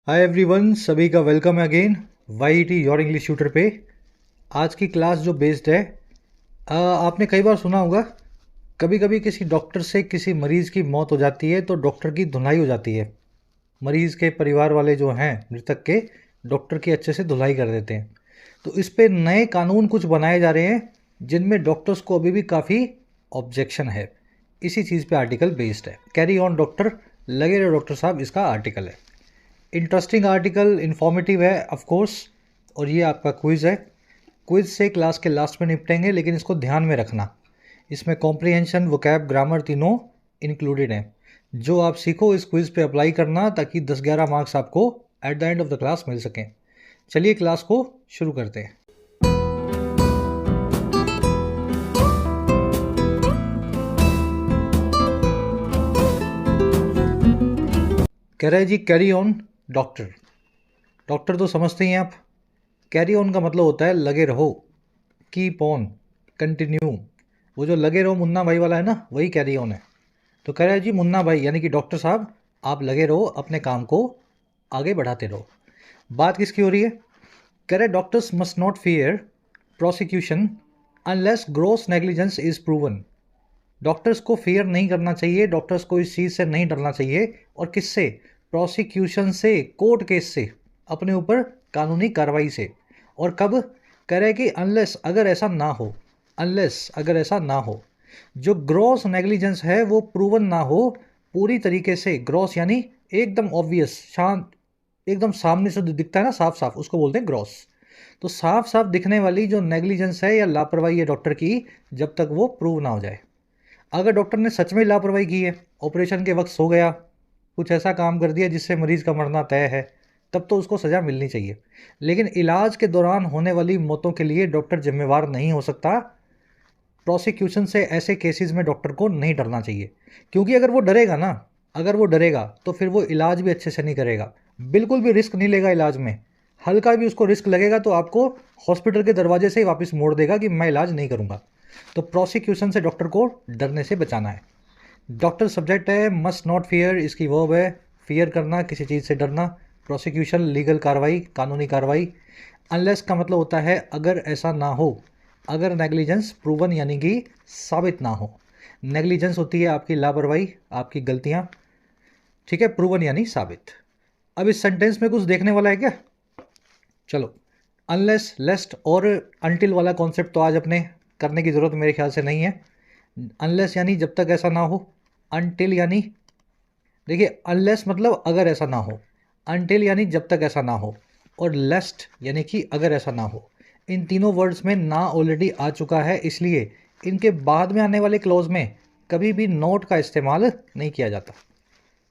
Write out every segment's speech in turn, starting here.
Hi everyone, सभी का welcome है अगेन वाईईटी योर इंग्लिश ट्यूटर पे। आज की क्लास जो बेस्ड है, आपने कई बार सुना होगा, कभी कभी किसी डॉक्टर से किसी मरीज़ की मौत हो जाती है तो डॉक्टर की धुलाई हो जाती है। मरीज़ के परिवार वाले जो हैं मृतक के, डॉक्टर की अच्छे से धुलाई कर देते हैं। तो इस पे नए कानून कुछ बनाए जा रहे हैं जिनमें डॉक्टर्स को अभी भी काफ़ी ऑब्जेक्शन है। इसी चीज़ पे आर्टिकल बेस्ड है। कैरी ऑन डॉक्टर, लगे रहो डॉक्टर साहब, इसका आर्टिकल है। इंटरेस्टिंग आर्टिकल, इन्फॉर्मेटिव है ऑफ कोर्स। और ये आपका क्विज़ है। क्विज़ से क्लास के लास्ट में निपटेंगे, लेकिन इसको ध्यान में रखना, इसमें कॉम्प्रिहेंशन, वोकैब, ग्रामर तीनों इंक्लूडेड हैं। जो आप सीखो इस क्विज़ पे अप्लाई करना, ताकि 10-11 मार्क्स आपको at the end of the class मिल सकें। चलिए क्लास को शुरू करते हैं। कह रहा है जी, कैरी ऑन डॉक्टर। डॉक्टर तो समझते ही हैं आप। कैरी ऑन का मतलब होता है लगे रहो, कीप ऑन, कंटिन्यू। वो जो लगे रहो मुन्ना भाई वाला है ना, वही कैरी ऑन है। तो कह रहा है जी, मुन्ना भाई यानी कि डॉक्टर साहब, आप लगे रहो, अपने काम को आगे बढ़ाते रहो। बात किसकी हो रही है? कह रहे doctors must not fear prosecution unless gross negligence is proven. Doctors को फियर नहीं करना चाहिए, डॉक्टर्स को इस चीज़ से नहीं डरना चाहिए। और किससे? प्रोसिक्यूशन से, कोर्ट केस से, अपने ऊपर कानूनी कार्रवाई से। और कब? कह रहे कि अनलेस, अगर ऐसा ना हो, अनलेस अगर ऐसा ना हो, जो ग्रॉस नेग्लिजेंस है वो प्रूवन ना हो पूरी तरीके से। ग्रॉस यानी एकदम ऑब्वियस, शांत, एकदम सामने से जो दिखता है ना, साफ साफ, उसको बोलते हैं ग्रॉस। तो साफ साफ दिखने वाली जो नेग्लिजेंस है या लापरवाही है डॉक्टर की, जब तक वो प्रूव ना हो जाए। अगर डॉक्टर ने सच में लापरवाही की है, ऑपरेशन के वक्त सो गया, कुछ ऐसा काम कर दिया जिससे मरीज़ का मरना तय है, तब तो उसको सज़ा मिलनी चाहिए। लेकिन इलाज के दौरान होने वाली मौतों के लिए डॉक्टर जिम्मेवार नहीं हो सकता। प्रोसिक्यूशन से ऐसे केसेस में डॉक्टर को नहीं डरना चाहिए, क्योंकि अगर वो डरेगा ना, अगर वो डरेगा तो फिर वो इलाज भी अच्छे से नहीं करेगा, बिल्कुल भी रिस्क नहीं लेगा इलाज में। हल्का भी उसको रिस्क लगेगा तो आपको हॉस्पिटल के दरवाजे से ही वापस मोड़ देगा कि मैं इलाज नहीं करूँगा। तो प्रोसिक्यूशन से डॉक्टर को डरने से बचाना है। डॉक्टर सब्जेक्ट है, मस्ट नॉट फियर इसकी वर्ब है, फियर करना, किसी चीज़ से डरना। प्रोसिक्यूशन लीगल कार्रवाई, कानूनी कार्रवाई। अनलेस का मतलब होता है अगर ऐसा ना हो, अगर नेग्लिजेंस प्रूवन यानी कि साबित ना हो। नेग्लिजेंस होती है आपकी लापरवाही, आपकी गलतियाँ, ठीक है। प्रूवन यानी साबित। अब इस सेंटेंस में कुछ देखने वाला है क्या? चलो, अनलेस, लेस्ट और अनटिल वाला कॉन्सेप्ट तो आज अपने करने की ज़रूरत मेरे ख्याल से नहीं है। अनलेस यानी जब तक ऐसा ना हो, अनटिल यानी, देखिए, अनलेस मतलब अगर ऐसा ना हो, अनटिल यानी जब तक ऐसा ना हो, और लेस्ट यानी कि अगर ऐसा ना हो। इन तीनों वर्ड्स में ना ऑलरेडी आ चुका है, इसलिए इनके बाद में आने वाले क्लॉज में कभी भी नॉट का इस्तेमाल नहीं किया जाता।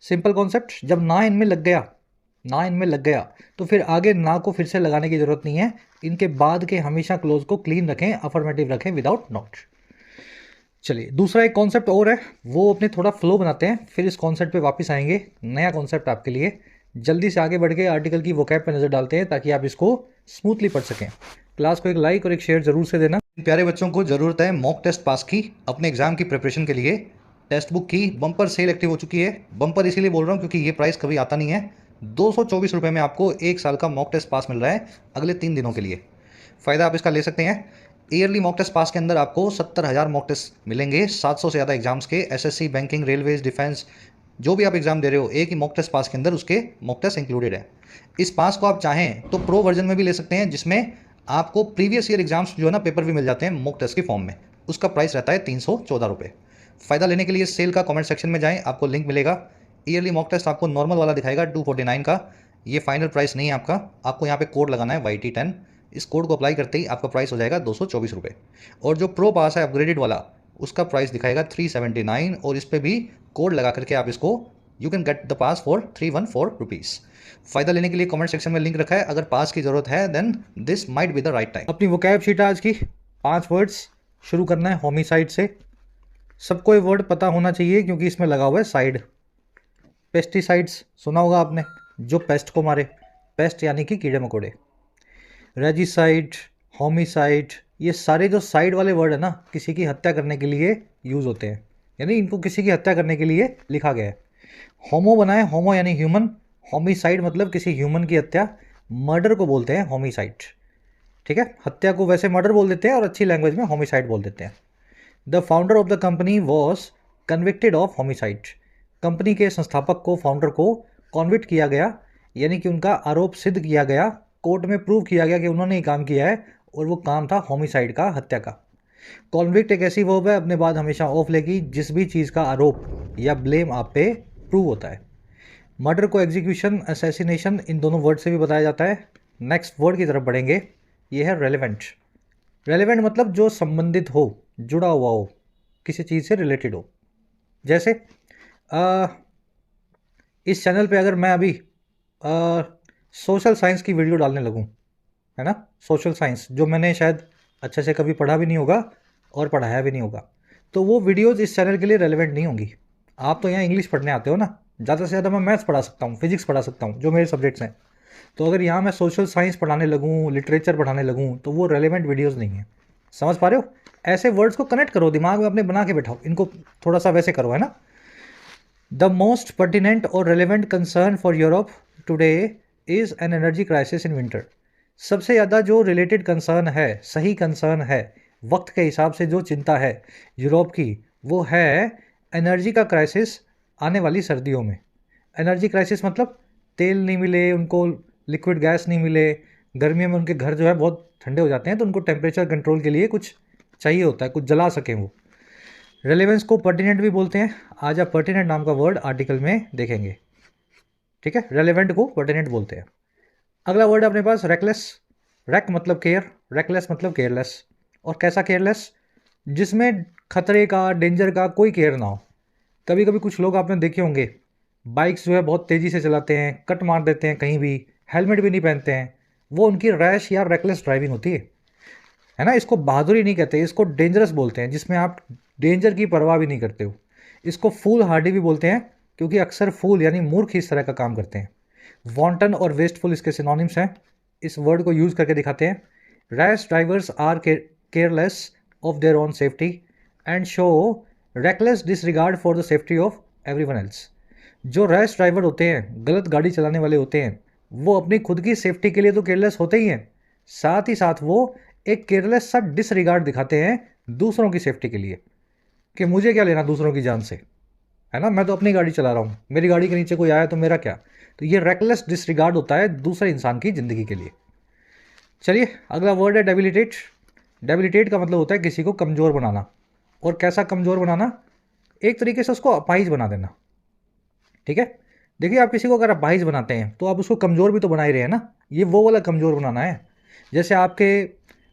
Simple concept. जब ना इनमें लग गया, ना इनमें लग गया, तो फिर आगे ना को फिर से लगाने की ज़रूरत नहीं है। इनके बाद के हमेशा क्लोज को क्लीन रखें, अफर्मेटिव रखें, विदाउट नॉट। चलिए, दूसरा एक कॉन्सेप्ट और है, वो अपने थोड़ा फ्लो बनाते हैं, फिर इस कॉन्सेप्ट पे वापस आएंगे। नया कॉन्सेप्ट आपके लिए। जल्दी से आगे बढ़ के आर्टिकल की वोकैब पे नज़र डालते हैं, ताकि आप इसको स्मूथली पढ़ सकें। क्लास को एक लाइक और एक शेयर जरूर से देना। प्यारे बच्चों को ज़रूरत है मॉक टेस्ट पास की, अपने एग्जाम की प्रिपरेशन के लिए। टेक्स्ट बुक की बम्पर सेल एक्टिव हो चुकी है। बम्पर इसीलिए बोल रहा हूँ क्योंकि ये प्राइस कभी आता नहीं है। 224 रुपये में आपको 1 साल का मॉक टेस्ट पास मिल रहा है अगले 3 दिनों के लिए। फ़ायदा आप इसका ले सकते हैं। ईयरली मॉक टेस्ट पास के अंदर आपको 70,000 मॉक टेस्ट मिलेंगे, 700 से ज़्यादा एग्जाम्स के, एसएससी, बैंकिंग, रेलवेज, डिफेंस, जो भी आप एग्जाम दे रहे हो, एक ही मॉक टेस्ट पास के अंदर उसके मॉक टेस्ट इंक्लूडेड है। इस पास को आप चाहें तो प्रो वर्जन में भी ले सकते हैं, जिसमें आपको प्रीवियस ईयर एग्जाम्स जो है ना, पेपर भी मिल जाते हैं मॉक टेस्ट की फॉर्म में। उसका प्राइस रहता है 314 रुपये। फ़ायदा लेने के लिए सेल का कमेंट सेक्शन में जाएँ, आपको लिंक मिलेगा। ईयरली मॉक टेस्ट आपको नॉर्मल वाला दिखाएगा 249 का। ये फाइनल प्राइस नहीं है आपका, आपको यहाँ पे कोड लगाना है YT10। इस कोड को अप्लाई करते ही आपका प्राइस हो जाएगा 224 रुपये। और जो प्रो पास है अपग्रेडेड वाला, उसका प्राइस दिखाएगा 379, और इस पर भी कोड लगा करके आप इसको you can get the pass for 314 rupees. फ़ायदा लेने के लिए कमेंट सेक्शन में लिंक रखा है, अगर पास की ज़रूरत है then this might be the right time. अपनी वोकैब शीट आज की 5 वर्ड्स शुरू करना है होमिसाइड से। सबको ये वर्ड पता होना चाहिए क्योंकि इसमें लगा हुआ है साइड। पेस्टिसाइड्स सुना होगा आपने, जो पेस्ट को मारे। पेस्ट यानी कि कीड़े मकोड़े। रेजिसाइड, होमिसाइड, ये सारे जो साइड वाले वर्ड है ना, किसी की हत्या करने के लिए यूज़ होते हैं, यानी इनको किसी की हत्या करने के लिए लिखा गया है। होमो बनाए, होमो यानी ह्यूमन, होमिसाइड मतलब किसी ह्यूमन की हत्या, मर्डर को बोलते हैं होमिसाइड। ठीक है, हत्या को वैसे मर्डर बोल देते हैं और अच्छी लैंग्वेज में होमिसाइड बोल देते हैं। The founder of the company was convicted of homicide. Company के संस्थापक को, फाउंडर को कॉन्विक्ट किया गया, यानी कि उनका आरोप सिद्ध किया गया, कोर्ट में प्रूव किया गया कि उन्होंने ही काम किया है, और वो काम था होमिसाइड का, हत्या का। कॉन्विक्ट एक ऐसी वर्ब है, अपने बाद हमेशा ऑफ लेगी जिस भी चीज़ का आरोप या ब्लेम आप पे प्रूव होता है। मर्डर को एग्जीक्यूशन, असैसिनेशन, इन दोनों वर्ड से भी बताया जाता है। नेक्स्ट वर्ड की तरफ बढ़ेंगे, ये है रेलेवेंट। रेलेवेंट मतलब जो संबंधित हो, जुड़ा हुआ हो, किसी चीज़ से रिलेटेड हो। जैसे इस चैनल पे अगर मैं अभी सोशल साइंस की वीडियो डालने लगूँ, है ना, सोशल साइंस जो मैंने शायद अच्छे से कभी पढ़ा भी नहीं होगा और पढ़ाया भी नहीं होगा, तो वो वीडियोज़ इस चैनल के लिए रेलेवेंट नहीं होंगी। आप तो यहाँ इंग्लिश पढ़ने आते हो ना, ज़्यादा से ज़्यादा मैं मैथ्स पढ़ा सकता हूँ, फिजिक्स पढ़ा सकता हूँ, जो मेरे सब्जेक्ट्स हैं। तो अगर यहाँ मैं सोशल साइंस पढ़ाने लगूँ, लिटरेचर पढ़ाने लगूँ, तो वो रेलेवेंट वीडियोज़ नहीं है। समझ पा रहे हो? ऐसे वर्ड्स को कनेक्ट करो, दिमाग में अपने बना के बैठाओ, इनको थोड़ा सा वैसे करो, है ना। द मोस्ट पर्टिनेंट और relevant concern for Europe today is an energy crisis in winter. सबसे ज़्यादा जो रिलेटेड कंसर्न है, सही कंसर्न है, वक्त के हिसाब से जो चिंता है यूरोप की, वो है एनर्जी का क्राइसिस आने वाली सर्दियों में। एनर्जी क्राइसिस मतलब तेल नहीं मिले उनको, लिक्विड गैस नहीं मिले, गर्मियों में उनके घर जो है बहुत ठंडे हो जाते हैं, तो उनको टेम्परेचर कंट्रोल के लिए कुछ चाहिए होता है, कुछ जला सकें वो। रेलेवेंस को पर्टिनेंट भी बोलते हैं, आज आप पर्टिनेंट नाम का वर्ड आर्टिकल में देखेंगे। ठीक है, रेलेवेंट को पर्टिनेंट बोलते हैं। अगला वर्ड अपने पास रेकलेस। रेक मतलब केयर, रेकलेस मतलब केयरलेस। और कैसा केयरलेस? जिसमें खतरे का, डेंजर का कोई केयर ना हो। कभी कभी कुछ लोग आपने देखे होंगे, बाइक्स जो है बहुत तेज़ी से चलाते हैं, कट मार देते हैं कहीं भी, हेलमेट भी नहीं पहनते हैं, वो उनकी रैश या रेकलेस ड्राइविंग होती है ना। इसको बहादुरी नहीं कहते, इसको डेंजरस बोलते हैं, जिसमें आप डेंजर की परवाह भी नहीं करते हो। इसको फूल हार्डी भी बोलते हैं, क्योंकि अक्सर फूल यानी मूर्ख इस तरह का काम करते हैं। वॉन्टन और वेस्टफुल इसके सिनोनिम्स हैं, इस वर्ड को यूज़ करके दिखाते हैं। Rash drivers are careless of their own safety and show reckless disregard for the safety of everyone else. जो रैश ड्राइवर होते हैं, गलत गाड़ी चलाने वाले होते हैं, वो अपनी खुद की सेफ्टी के लिए तो केयरलेस होते ही हैं, साथ ही साथ वो एक केयरलेस सा डिसरिगार्ड दिखाते हैं दूसरों की सेफ्टी के लिए, कि मुझे क्या लेना दूसरों की जान से, है ना, मैं तो अपनी गाड़ी चला रहा हूँ, मेरी गाड़ी के नीचे कोई आया तो मेरा क्या। तो ये रेकलेस डिसरिगार्ड होता है दूसरे इंसान की ज़िंदगी के लिए। चलिए अगला वर्ड है डेबिलिटेट। डेबिलिटेट का मतलब होता है किसी को कमज़ोर बनाना। और कैसा कमज़ोर बनाना? एक तरीके से उसको अपाहिज बना देना। ठीक है, देखिए आप किसी को अगर अपाहिज बनाते हैं तो आप उसको कमज़ोर भी तो बना ही रहे हैं ना, ये वो वाला कमज़ोर बनाना है। जैसे आपके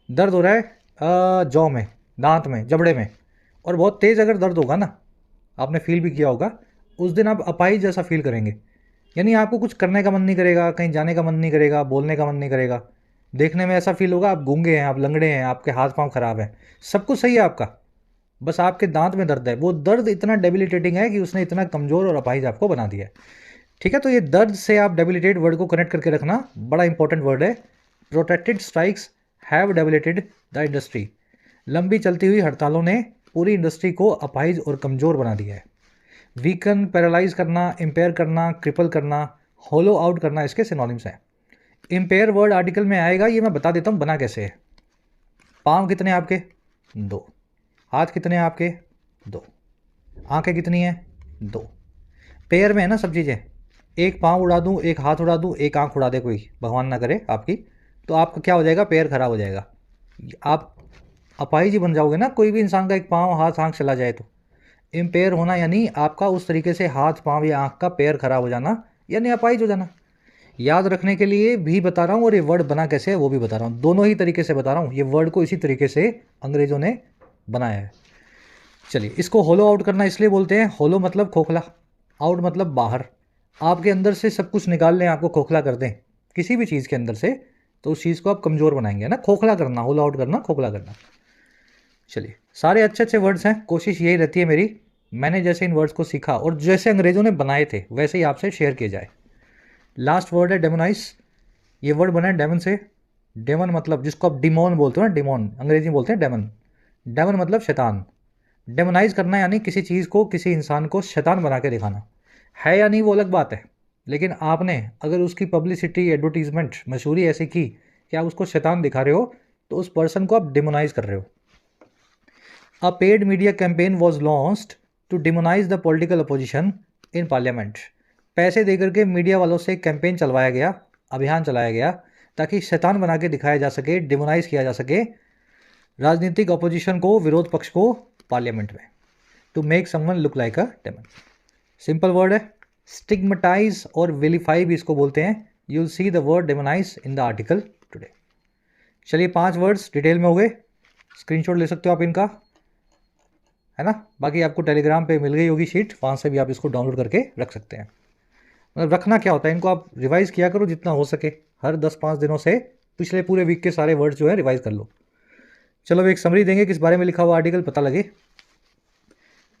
दर्द हो रहा है जौ में, दांत में, जबड़े में, और बहुत तेज़ अगर दर्द होगा ना, आपने फील भी किया होगा, उस दिन आप अपाहिज जैसा फील करेंगे, यानी आपको कुछ करने का मन नहीं करेगा, कहीं जाने का मन नहीं करेगा, बोलने का मन नहीं करेगा। देखने में ऐसा फील होगा आप गूंगे हैं, आप लंगड़े हैं, आपके हाथ पांव खराब हैं, सब कुछ सही है आपका, बस आपके दांत में दर्द है। वो दर्द इतना डेबिलिटेटिंग है कि उसने इतना कमज़ोर और अपाहिज आपको बना दिया है। ठीक है, तो ये दर्द से आप डेबिलिटेट वर्ड को कनेक्ट करके रखना, बड़ा इंपॉर्टेंट वर्ड है। Protected strikes have debilitated the industry. लंबी चलती हुई हड़तालों ने पूरी इंडस्ट्री को अपाहिज और कमज़ोर बना दिया है। वीकन, पैरालाइज करना, इम्पेयर करना, क्रिपल करना, होलो आउट करना इसके सिनोनिम्स हैं। इम्पेयर वर्ड आर्टिकल में आएगा, ये मैं बता देता हूँ बना कैसे है। पाँव कितने आपके? 2। हाथ कितने आपके? 2। आंखें कितनी हैं? 2। पेयर में है ना सब चीज़ें। एक पाँव उड़ा दूँ, एक हाथ उड़ा दूँ, एक आंख उड़ा दे कोई, भगवान ना करे आपकी, तो आपका क्या हो जाएगा? पेयर खराब हो जाएगा, आप अपाहिज ही बन जाओगे ना। कोई भी इंसान का एक पाँव, हाथ, आंख चला जाए तो इम्पेयर होना यानी आपका उस तरीके से हाथ, पाँव या आँख का पेयर खराब हो जाना, यानी अपाहिज हो जाना। याद रखने के लिए भी बता रहा हूँ और ये वर्ड बना कैसे है वो भी बता रहा हूँ, दोनों ही तरीके से बता रहा हूँ। ये वर्ड को इसी तरीके से अंग्रेज़ों ने बनाया है। चलिए, इसको होलो आउट करना इसलिए बोलते हैं, होलो मतलब खोखला, आउट मतलब बाहर। आपके अंदर से सब कुछ निकाल लें, आपको खोखला कर दें किसी भी चीज़ के अंदर से, तो उस चीज़ को आप कमज़ोर बनाएंगे ना। खोखला करना, होलो आउट करना, खोखला करना। चलिए, सारे अच्छे अच्छे वर्ड्स हैं, कोशिश यही रहती है मेरी, मैंने जैसे इन वर्ड्स को सीखा और जैसे अंग्रेज़ों ने बनाए थे वैसे ही आपसे शेयर किए जाए। लास्ट वर्ड है डेमोनाइज। ये वर्ड बना है डेमन से। डेमन मतलब जिसको आप डिमोन बोलते हो ना, डिमोन अंग्रेजी में बोलते हैं डेमन। डेमन मतलब शैतान। डेमोनाइज करना यानी किसी चीज़ को, किसी इंसान को शैतान बना के दिखाना है या नहीं वो अलग बात है, लेकिन आपने अगर उसकी पब्लिसिटी, एडवर्टीजमेंट, मशहूरी ऐसी की कि आप उसको शैतान दिखा रहे हो, तो उस पर्सन को आप डिमोनाइज कर रहे हो। A paid media campaign was launched to demonise the political opposition in parliament. पैसे देकर के मीडिया वालों से कैंपेन चलवाया गया, अभियान चलाया गया, ताकि शैतान बना के दिखाया जा सके, डिमोनाइज किया जा सके राजनीतिक अपोजिशन को, विरोध पक्ष को पार्लियामेंट में, to make someone look like a demon. Simple word है, स्टिग्मेटाइज और विलीफाई भी इसको बोलते हैं। You will see the word demonise in the article today. चलिए 5 वर्ड्स डिटेल में हो गए, स्क्रीनशॉट ले सकते हो आप इनका, है ना। बाकी आपको टेलीग्राम पे मिल गई होगी शीट, वहाँ से भी आप इसको डाउनलोड करके रख सकते हैं। मतलब रखना क्या होता है, इनको आप रिवाइज़ किया करो जितना हो सके, हर 10-5 दिनों से पिछले पूरे वीक के सारे वर्ड्स जो है रिवाइज़ कर लो। चलो अब एक समरी देंगे किस बारे में लिखा हुआ आर्टिकल पता लगे।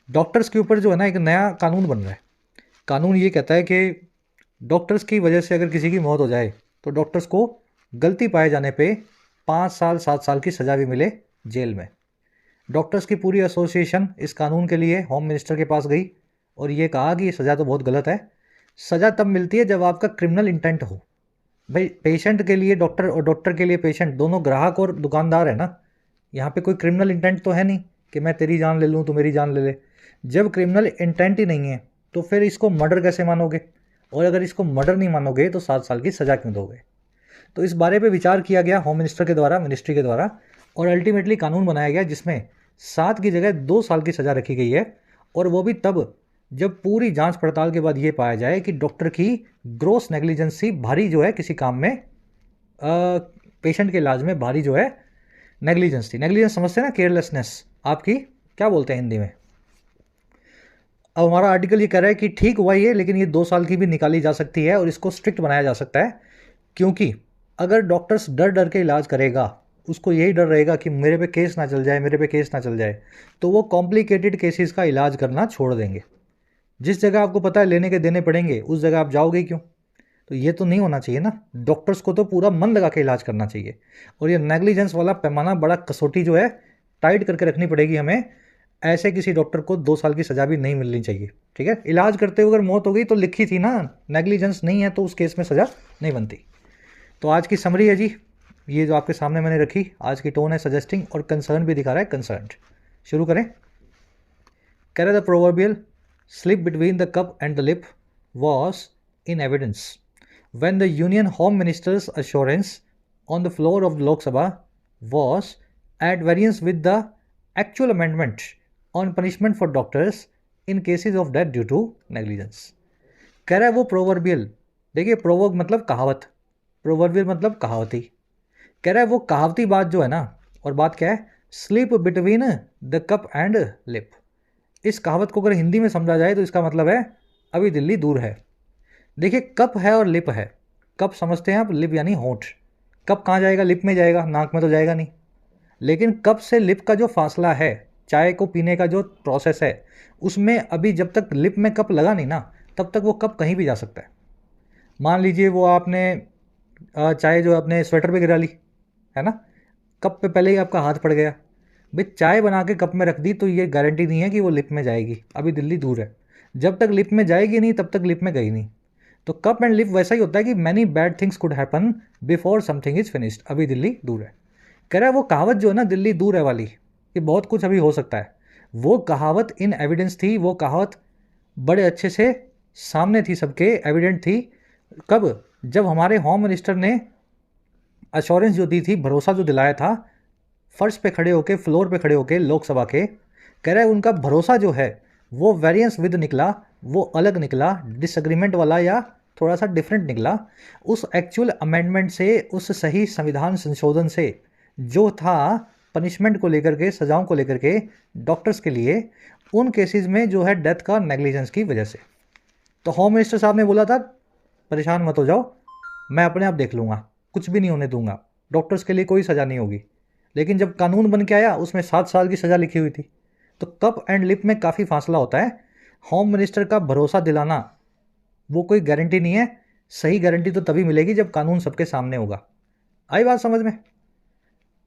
डॉक्टर्स के ऊपर जो है ना एक नया कानून बन रहा है। कानून ये कहता है कि डॉक्टर्स की वजह से अगर किसी की मौत हो जाए तो डॉक्टर्स को गलती पाए जाने पे 5 साल 7 साल की सज़ा भी मिले जेल में। डॉक्टर्स की पूरी एसोसिएशन इस कानून के लिए होम मिनिस्टर के पास गई और ये कहा कि ये सज़ा तो बहुत गलत है। सज़ा तब मिलती है जब आपका क्रिमिनल इंटेंट हो। भाई पेशेंट के लिए डॉक्टर और डॉक्टर के लिए पेशेंट दोनों ग्राहक और दुकानदार है ना। यहाँ पे कोई क्रिमिनल इंटेंट तो है नहीं कि मैं तेरी जान ले लूँ तो मेरी जान ले ले। जब क्रिमिनल इंटेंट ही नहीं है तो फिर इसको मर्डर कैसे मानोगे, और अगर इसको मर्डर नहीं मानोगे तो 7 साल की सज़ा क्यों दोगे। तो इस बारे पे विचार किया गया होम मिनिस्टर के द्वारा, मिनिस्ट्री के द्वारा, और अल्टीमेटली कानून बनाया गया जिसमें 7 की जगह 2 साल की सज़ा रखी गई है। और वो भी तब जब पूरी जांच पड़ताल के बाद ये पाया जाए कि डॉक्टर की ग्रोस नेग्लिजेंसी, भारी जो है किसी काम में, पेशेंट के इलाज में भारी जो है नेग्लिजेंस थी। नेग्लिजेंस समझते हैं ना, केयरलेसनेस, आपकी क्या बोलते हैं हिंदी में। अब हमारा आर्टिकल ये कह रहा है कि ठीक हुआ ये, लेकिन ये 2 साल की भी निकाली जा सकती है और इसको स्ट्रिक्ट बनाया जा सकता है, क्योंकि अगर डॉक्टर्स डर डर के इलाज करेगा, उसको यही डर रहेगा कि मेरे पे केस ना चल जाए, मेरे पे केस ना चल जाए, तो वो कॉम्प्लिकेटेड केसेस का इलाज करना छोड़ देंगे। जिस जगह आपको पता है लेने के देने पड़ेंगे उस जगह आप जाओगे क्यों। तो ये तो नहीं होना चाहिए ना। डॉक्टर्स को तो पूरा मन लगा के इलाज करना चाहिए, और ये नेग्लिजेंस वाला पैमाना, बड़ा कसौटी जो है टाइट करके रखनी पड़ेगी हमें। ऐसे किसी डॉक्टर को 2 साल की सज़ा भी नहीं मिलनी चाहिए, ठीक है। इलाज करते हुए अगर मौत हो गई तो लिखी थी ना, नेग्लिजेंस नहीं है तो उस केस में सज़ा नहीं बनती। तो आज की समरी है जी, ये जो आपके सामने मैंने रखी। आज की टोन है सजेस्टिंग और कंसर्न भी दिखा रहा है, कंसर्न। शुरू करें। कह रहे the proverbial slip between the cup and the lip was in evidence when the Union Home Minister's assurance on the floor of the Lok Sabha was at variance with the actual amendment on punishment for doctors in cases of death due to negligence। कह रहा है वो proverbial, देखिए proverb मतलब कहावत, proverbial मतलब कहावती। कह रहा है वो कहावती बात जो है ना, और बात क्या है, sleep between the cup and lip. इस कहावत को अगर हिंदी में समझा जाए तो इसका मतलब है अभी दिल्ली दूर है। देखिए कप है और लिप है। कप समझते हैं आप, लिप यानी होंठ। कप कहाँ जाएगा, लिप में जाएगा, नाक में तो जाएगा नहीं। लेकिन कप से लिप का जो फासला है, चाय को पीने का जो प्रोसेस है, उसमें अभी जब तक लिप में कप लगा नहीं ना, तब तक वो कप कहीं भी जा सकता है। मान लीजिए वो आपने चाय जो अपने स्वेटर पे गिरा ली, है ना, कप पे पहले ही आपका हाथ पड़ गया। भाई चाय बना के कप में रख दी तो ये गारंटी नहीं है कि वो लिप में जाएगी, अभी दिल्ली दूर है। जब तक लिप में जाएगी नहीं तब तक लिप में गई नहीं। तो कप एंड लिप वैसा ही होता है कि many bad things could happen before something is finished, अभी दिल्ली दूर है। कह रहा है वो कहावत जो है ना, दिल्ली दूर है वाली, कि बहुत कुछ अभी हो सकता है, वो कहावत इन एविडेंस थी। वो कहावत बड़े अच्छे से सामने थी, सबके एविडेंट थी। कब? जब हमारे होम मिनिस्टर ने अश्योरेंस जो दी थी, भरोसा जो दिलाया था, फर्श पे खड़े होके, फ्लोर पे खड़े होके लोकसभा के। कह रहा है उनका भरोसा जो है वो वेरिएंस विद निकला, वो अलग निकला, डिसएग्रीमेंट वाला या थोड़ा सा डिफरेंट निकला उस एक्चुअल अमेंडमेंट से, उस सही संविधान संशोधन से जो था पनिशमेंट को लेकर के, सजाओं को लेकर के डॉक्टर्स के लिए, उन केसेस में जो है डेथ का नेग्लिजेंस की वजह से। तो होम मिनिस्टर साहब ने बोला था परेशान मत हो जाओ, मैं अपने आप देख लूँगा, कुछ भी नहीं होने दूंगा, डॉक्टर्स के लिए कोई सज़ा नहीं होगी। लेकिन जब कानून बन के आया उसमें 7 साल की सज़ा लिखी हुई थी। तो कप एंड लिप में काफ़ी फासला होता है। होम मिनिस्टर का भरोसा दिलाना वो कोई गारंटी नहीं है। सही गारंटी तो तभी मिलेगी जब कानून सबके सामने होगा। आई बात समझ में?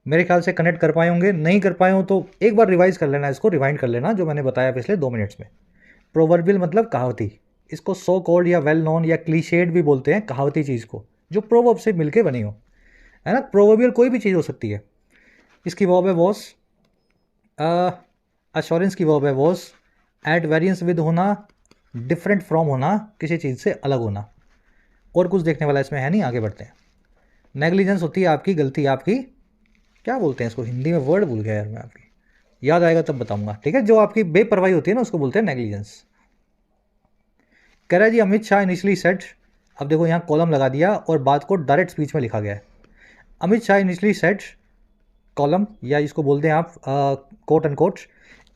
मेरे ख्याल से कनेक्ट कर पाए होंगे, नहीं कर पाए हो तो एक बार रिवाइज कर लेना, इसको रिवाइंड कर लेना जो मैंने बताया पिछले 2 मिनट्स में। प्रोवर्बियल मतलब कहावती, इसको सो कॉल्ड या वेल नोन या क्लीशेड भी बोलते हैं, कहावती चीज़ को, जो प्रोवर्ब से मिलके बनी हो, है ना। प्रोवर्बियल कोई भी चीज़ हो सकती है। इसकी वर्ब है वॉज, अश्योरेंस की वर्ब है वॉज, एट वेरियंस विद होना, डिफरेंट फ्रॉम होना, किसी चीज़ से अलग होना। और कुछ देखने वाला इसमें है नहीं, आगे बढ़ते हैं। नेग्लिजेंस होती है आपकी गलती, आपकी क्या बोलते हैं इसको हिंदी में, वर्ड भूल गया यार मैं, आपकी याद आएगा तब बताऊंगा, ठीक है। जो आपकी बेपरवाही होती है ना, उसको बोलते हैं नेग्लिजेंस। कह रहा है जी अमित शाह इनिशियली सेट, अब देखो यहाँ कॉलम लगा दिया और बात को डायरेक्ट स्पीच में लिखा गया है। Amit Shah initially said, colon, या इसको बोलते हैं आप quote and quote,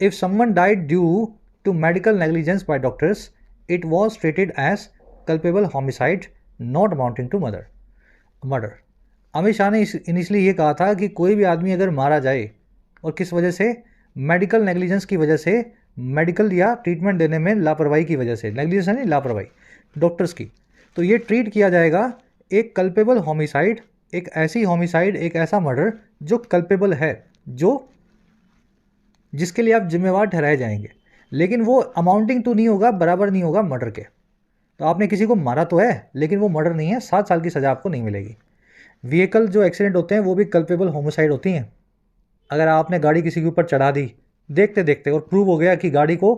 if someone died due to medical negligence by doctors it was treated as culpable homicide not amounting to murder. Amit Shah ने इनिशियली ये कहा था कि कोई भी आदमी अगर मारा जाए और किस वजह से, मेडिकल नेग्लिजेंस की वजह से, मेडिकल या ट्रीटमेंट देने में लापरवाही की वजह से, नेग्लिजेंस नहीं लापरवाही डॉक्टर्स की, तो ये ट्रीट किया जाएगा एक कल्पेबल होमिसाइड, एक ऐसी होमिसाइड, एक ऐसा मर्डर जो कल्पेबल है, जो जिसके लिए आप जिम्मेवार ठहराए जाएंगे, लेकिन वो अमाउंटिंग तो नहीं होगा, बराबर नहीं होगा मर्डर के। तो आपने किसी को मारा तो है, लेकिन वो मर्डर नहीं है, 7 साल की सज़ा आपको नहीं मिलेगी। व्हीकल जो एक्सीडेंट होते हैं वो भी कल्पेबल होमिसाइड होती हैं। अगर आपने गाड़ी किसी के ऊपर चढ़ा दी देखते देखते और प्रूव हो गया कि गाड़ी को,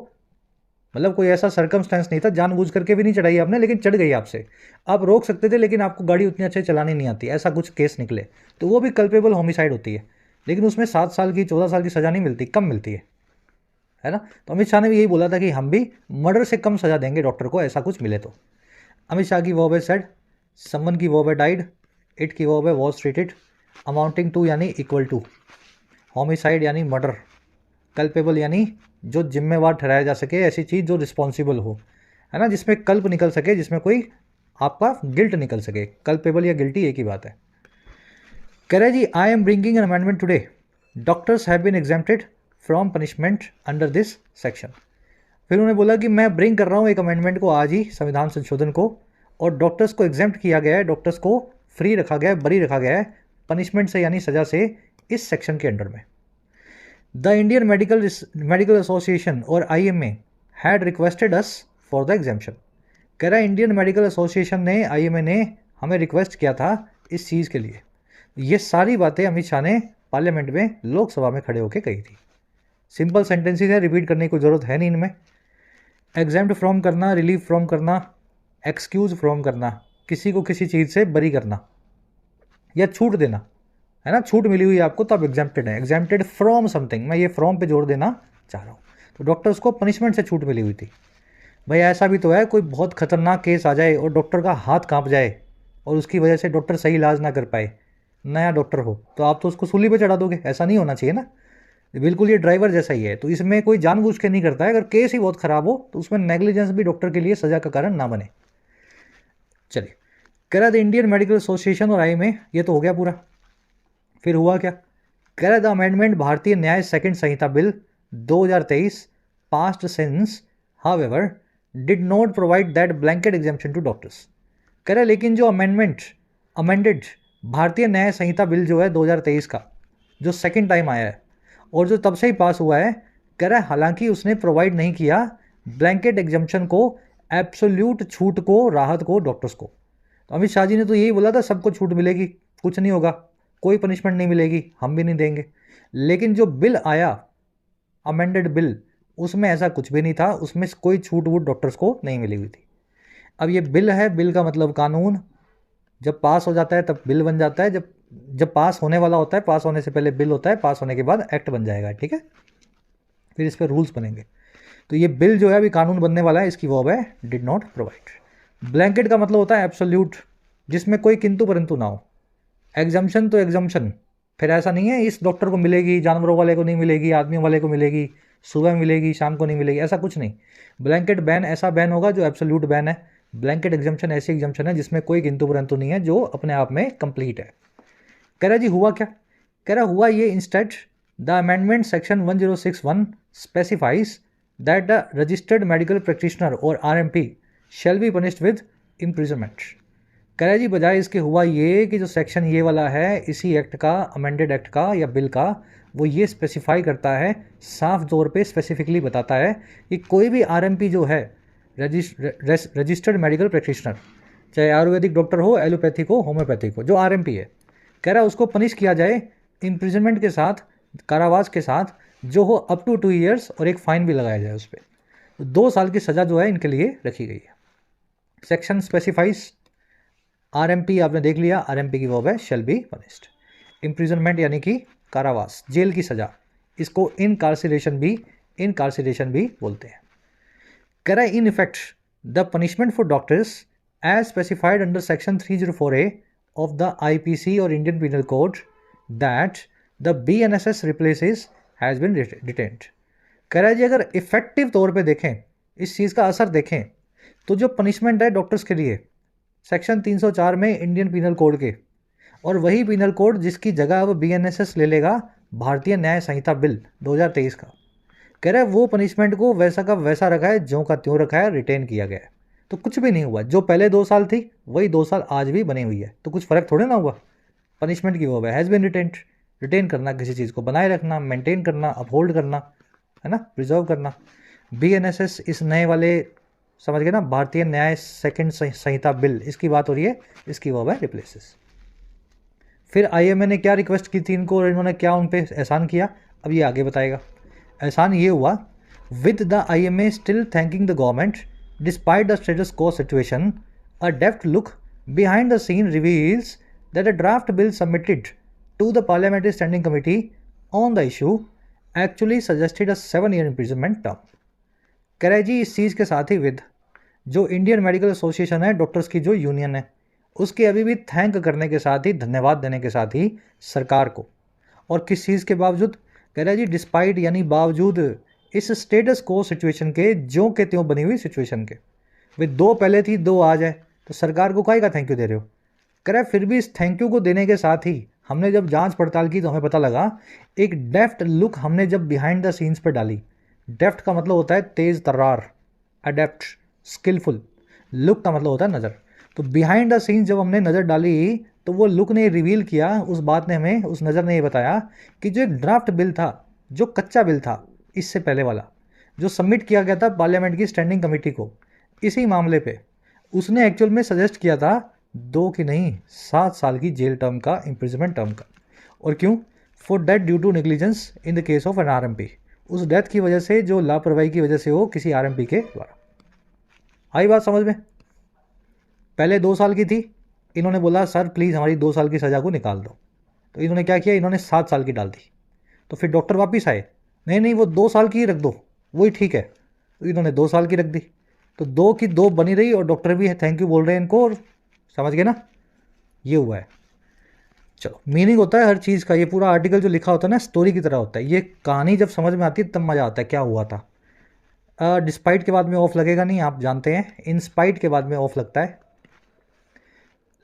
मतलब कोई ऐसा सर्कमस्टेंस नहीं था, जानबूझ करके भी नहीं चढ़ाई आपने, लेकिन चढ़ गई आपसे, आप रोक सकते थे लेकिन आपको गाड़ी उतनी अच्छे चलानी नहीं आती, ऐसा कुछ केस निकले, तो वो भी कल्पेबल होमिसाइड होती है, लेकिन उसमें 7 साल की 14 साल की सज़ा नहीं मिलती, कम मिलती है ना। तो अमित शाह ने भी यही बोला था कि हम भी मर्डर से कम सज़ा देंगे डॉक्टर को, ऐसा कुछ मिले तो। अमित शाह की वर्ब है सेड, समवन की वर्ब है डाइड, इट की वर्ब है वॉज ट्रीटेड, अमाउंटिंग टू यानी इक्वल टू, होमिसाइड यानी मर्डर, कल्पेबल यानी जो जिम्मेवार ठहराया जा सके, ऐसी चीज़ जो रिस्पॉन्सिबल हो, है ना, जिसमें कल्प निकल सके, जिसमें कोई आपका गिल्ट निकल सके। कल्पेबल या गिल्टी एक ही बात है। कह रहे जी I am bringing an amendment today, doctors have been exempted from punishment under this section. फिर उन्होंने बोला कि मैं ब्रिंग कर रहा हूँ एक अमेंडमेंट को आज ही, संविधान संशोधन को, और डॉक्टर्स को एग्जेम्प्ट किया गया है, डॉक्टर्स को फ्री रखा गया है, बरी रखा गया है पनिशमेंट से यानी सज़ा से, इस सेक्शन के अंडर में। द इंडियन मेडिकल एसोसिएशन और IMA had requested us for the exemption. कह रहा है इंडियन मेडिकल एसोसिएशन ने, IMA ने हमें रिक्वेस्ट किया था इस चीज़ के लिए। ये सारी बातें अमित शाह ने पार्लियामेंट में, लोकसभा में खड़े होकर कही थी। सिंपल सेंटेंसेस है, रिपीट करने की जरूरत है नहीं इनमें। एग्जेम्प्ट फ्रॉम करना, रिलीव फ्रॉम करना, एक्सक्यूज फ्रॉम करना, किसी को किसी चीज़ से बरी करना या छूट देना, है ना, छूट मिली हुई आपको तो आप एग्जेम्प्टेड है। एग्जेम्प्टेड फ्रॉम समथिंग, मैं ये फ्रॉम पे जोर देना चाह रहा हूँ। तो डॉक्टर्स को पनिशमेंट से छूट मिली हुई थी। भाई ऐसा भी तो है, कोई बहुत खतरनाक केस आ जाए और डॉक्टर का हाथ कांप जाए और उसकी वजह से डॉक्टर सही इलाज ना कर पाए, नया डॉक्टर हो, तो आप तो उसको सूली पे चढ़ा दोगे, ऐसा नहीं होना चाहिए ना। बिल्कुल ये ड्राइवर जैसा ही है, तो इसमें कोई जानबूझ के नहीं करता है। अगर केस ही बहुत ख़राब हो तो उसमें नेग्लिजेंस भी डॉक्टर के लिए सज़ा का कारण ना बने। चलिए, कह रहा द इंडियन मेडिकल एसोसिएशन और IMA, ये तो हो गया पूरा। फिर हुआ क्या, कह रहा the amendment Bharatiya Nyaya second Sanhita bill 2023 passed since however did not provide that blanket exemption to doctors. कह रहा लेकिन जो अमेंडेड भारतीय न्याय संहिता बिल जो है 2023 का, जो सेकंड टाइम आया है और जो तब से ही पास हुआ है, कह रहा है हालांकि उसने प्रोवाइड नहीं किया ब्लैंकेट एग्जेम्पशन को, एब्सोल्यूट छूट को, राहत को डॉक्टर्स को। तो अमित शाह जी ने तो यही बोला था सबको छूट मिलेगी, कुछ नहीं होगा, कोई पनिशमेंट नहीं मिलेगी, हम भी नहीं देंगे। लेकिन जो बिल आया, अमेंडेड बिल, उसमें ऐसा कुछ भी नहीं था, उसमें कोई छूट वूट डॉक्टर्स को नहीं मिली हुई थी। अब ये बिल है, बिल का मतलब कानून, जब पास हो जाता है तब बिल बन जाता है, जब पास होने वाला होता है, पास होने से पहले बिल होता है, पास होने के बाद एक्ट बन जाएगा, ठीक है, फिर इस पर रूल्स बनेंगे। तो ये बिल जो है अभी कानून बनने वाला है, इसकी वर्ब है डिड नॉट प्रोवाइड। ब्लैंकेट का मतलब होता है एब्सोल्यूट, जिसमें कोई किंतु परंतु ना हो। एग्जम्पशन तो एग्जम्पशन, फिर ऐसा नहीं है इस डॉक्टर को मिलेगी, जानवरों वाले को नहीं मिलेगी, आदमियों वाले को मिलेगी, सुबह मिलेगी शाम को नहीं मिलेगी, ऐसा कुछ नहीं। ब्लैंकेट बैन ऐसा बैन होगा जो एब्सोल्यूट बैन है। ब्लैंकेट एग्जम्पशन ऐसी एग्जम्पशन है जिसमें कोई किंतु परंतु नहीं है, जो अपने आप में कंप्लीट है। कह रहा जी हुआ क्या, कह रहा हुआ ये instead the amendment section 1061 specifies that the registered medical practitioner और RMP shall be punished with imprisonment. कह रहा जी बजाय इसके हुआ ये कि जो सेक्शन ये वाला है इसी एक्ट का, अमेंडेड एक्ट का या बिल का, वो ये स्पेसिफाई करता है, साफ तौर पे स्पेसिफिकली बताता है कि कोई भी RMP जो है, रजिस्टर्ड मेडिकल प्रैक्टिशनर, चाहे आयुर्वेदिक डॉक्टर हो, एलोपैथिक हो, होम्योपैथिक हो, जो आरएमपी है, कह रहा है उसको पनिश किया जाए इम्प्रिजनमेंट के साथ, कारावास के साथ, जो हो अप टू 2 ईयर्स, और एक फाइन भी लगाया जाए उस पर। 2 साल की सज़ा जो है इनके लिए रखी गई है। सेक्शन स्पेसिफाइज आरएमपी, आपने देख लिया, आरएमपी की वर्ब है शेल बी पनिश्ड। इम्प्रिजनमेंट यानी कि कारावास, जेल की सज़ा, इसको इनकार्सिरेशन भी बोलते हैं। कह रहा है in effect the punishment for doctors as specified under section 304A of the IPC or Indian penal code that the BNSS replaces has been diluted. कह रहा है जी अगर इफेक्टिव तौर पे देखें, इस चीज़ का असर देखें, तो जो पनिशमेंट है डॉक्टर्स के लिए सेक्शन 304 में इंडियन पीनल कोड के, और वही पीनल कोड जिसकी जगह अब बीएनएसएस ले लेगा भारतीय न्याय संहिता बिल 2023 का, कह रहा है वो पनिशमेंट को वैसा का वैसा रखा है, ज्यों का त्यों रखा है, रिटेन किया गया है। तो कुछ भी नहीं हुआ, जो पहले 2 साल थी वही 2 साल आज भी बनी हुई है, तो कुछ फ़र्क थोड़े ना हुआ। पनिशमेंट की वो हैज़ बिन रिटेन्ड, रिटेन करना, किसी चीज़ को बनाए रखना, मेंटेन करना, अपहोल्ड करना, है ना, प्रिजर्व करना। बीएनएसएस इस नए वाले, समझ गए ना, भारतीय न्याय सेकंड संहिता बिल, इसकी बात हो रही है, इसकी वो है रिप्लेसेस। फिर आईएमए ने क्या रिक्वेस्ट की थी इनको, और इन्होंने क्या उन पर एहसान किया, अब ये आगे बताएगा। एहसान ये हुआ, with the IMA still thanking the government despite the status quo situation, a depth look behind the scene reveals that a draft bill submitted to the parliamentary standing committee on the issue actually suggested a 7 year imprisonment term. कह रहे जी इस चीज़ के साथ ही with जो Indian medical association है, डॉक्टर्स की जो यूनियन है, उसके अभी भी थैंक करने के साथ ही, धन्यवाद देने के साथ ही सरकार को, और किस चीज़ के बावजूद, कह रहा है जी डिस्पाइट यानी बावजूद इस स्टेटस को सिचुएशन के, ज्यों के त्यों बनी हुई सिचुएशन के, वे 2 पहले थी 2 आज है, तो सरकार को काहे का थैंक यू दे रहे हो। कह रहा है फिर भी इस थैंक यू को देने के साथ ही हमने जब जांच पड़ताल की तो हमें पता लगा, एक डेफ्ट लुक हमने जब बिहाइंड द सीन्स पे डाली, डेफ्ट का मतलब होता है तेज तर्रार, अडेप्ट, स्किलफुल, लुक का मतलब होता है नज़र। तो बिहाइंड द सीन्स जब हमने नज़र डाली तो वो लुक ने रिवील किया, उस बात ने हमें, उस नज़र ने ये बताया कि जो एक ड्राफ्ट बिल था, जो कच्चा बिल था इससे पहले वाला, जो सबमिट किया गया था पार्लियामेंट की स्टैंडिंग कमेटी को इसी मामले पे, उसने एक्चुअल में सजेस्ट किया था 2 की नहीं 7 साल की जेल टर्म का, इम्प्रिजनमेंट टर्म का। और क्यों, for death due to negligence in the case of an RMP, उस डेथ की वजह से, जो लापरवाही की वजह से हो किसी आरएमपी के द्वारा। आई बात समझ में। पहले 2 साल की थी, इन्होंने बोला सर प्लीज़ हमारी 2 साल की सज़ा को निकाल दो, तो इन्होंने क्या किया, इन्होंने 7 साल की डाल दी। तो फिर डॉक्टर वापस आए, नहीं वो 2 साल की ही रख दो, वही ठीक है, तो इन्होंने 2 साल की रख दी, तो 2 की 2 बनी रही, और डॉक्टर भी थैंक यू बोल रहे हैं इनको, और समझ गए ना, ये हुआ है। चलो, मीनिंग होता है हर चीज़ का, ये पूरा आर्टिकल जो लिखा होता है ना स्टोरी की तरह होता है, ये कहानी जब समझ में आती है तब मज़ा आता है क्या हुआ था। डिस्पाइट के बाद में ऑफ लगेगा नहीं, आप जानते हैं, इंस्पाइट के बाद में ऑफ लगता है।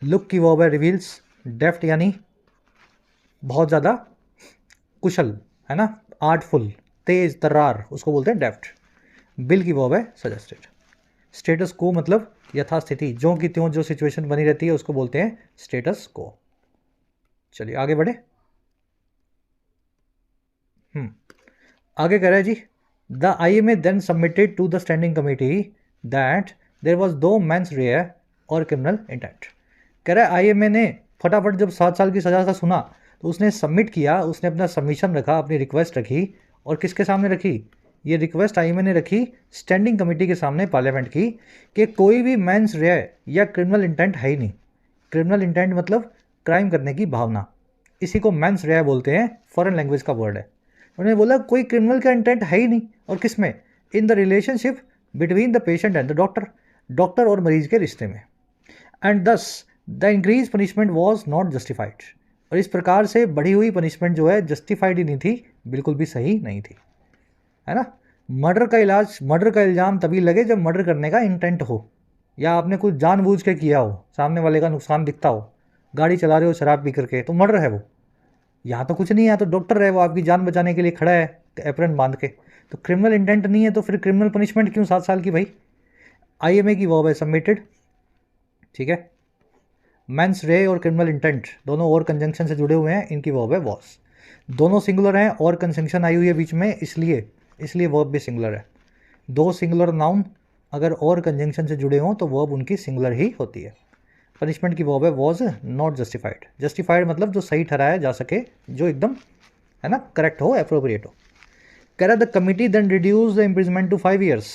लुक की वर्ब है रिवील्स, डेफ्ट यानी बहुत ज़्यादा कुशल, है ना, आर्टफुल, तेज तर्रार, उसको बोलते हैं डेफ्ट। बिल की वर्ब है सजेस्टेड। स्टेटस को मतलब यथास्थिति, ज्यों की त्यों जो सिचुएशन बनी रहती है उसको बोलते हैं स्टेटस को। चलिए आगे बढ़े। आगे कह रहा है जी, the IMA then submitted to the standing committee that there was no mens rea or criminal intent. कह रहा है आईएमए ने फटाफट जब 7 साल की सज़ा का सुना तो उसने सबमिट किया, उसने अपना सबमिशन रखा, अपनी रिक्वेस्ट रखी, और किसके सामने रखी, ये रिक्वेस्ट आईएमए ने रखी स्टैंडिंग कमेटी के सामने पार्लियामेंट की, कि कोई भी मेंस रे या क्रिमिनल इंटेंट है ही नहीं। क्रिमिनल इंटेंट मतलब क्राइम करने की भावना, इसी को मेंस रे बोलते हैं, फॉरेन लैंग्वेज का वर्ड है। उन्होंने बोला कोई क्रिमिनल का इंटेंट है ही नहीं, और किस में, in the relationship between the patient and the doctor, doctor और मरीज के रिश्ते में, एंड दस the increase punishment was not justified, और इस प्रकार से बढ़ी हुई पनिशमेंट जो है जस्टिफाइड ही नहीं थी, बिल्कुल भी सही नहीं थी, है ना। मर्डर का इल्ज़ाम तभी लगे जब मर्डर करने का इंटेंट हो, या आपने कुछ जानबूझ के किया हो, सामने वाले का नुकसान दिखता हो, गाड़ी चला रहे हो शराब पी करके, तो मर्डर है वो। यहाँ तो कुछ नहीं है, तो डॉक्टर है वो, आपकी जान बचाने के लिए खड़ा है एप्रन बांध के, तो क्रिमिनल इंटेंट नहीं है, तो फिर क्रिमिनल पनिशमेंट क्यों 7 साल की भाई। आईएमए की वर्ब है सबमिटेड, ठीक है। Mains rea or criminal intent दोनों और कंजंक्शन से जुड़े हुए हैं, इनकी वर्ब है वॉस, दोनों सिंगुलर हैं, और कंजंक्शन आई हुई है बीच में, इसलिए वर्ब भी सिंगुलर है। 2 सिंगुलर नाउन अगर और कंजंक्शन से जुड़े हों तो वर्ब उनकी सिंगुलर ही होती है। पनिशमेंट की वर्ब है वॉज नॉट जस्टिफाइड। जस्टिफाइड मतलब जो सही ठहराया जा सके, जो एकदम है ना करेक्ट हो, एप्रोप्रिएट हो। कह रहा the committee then reduce the imprisonment to 5 years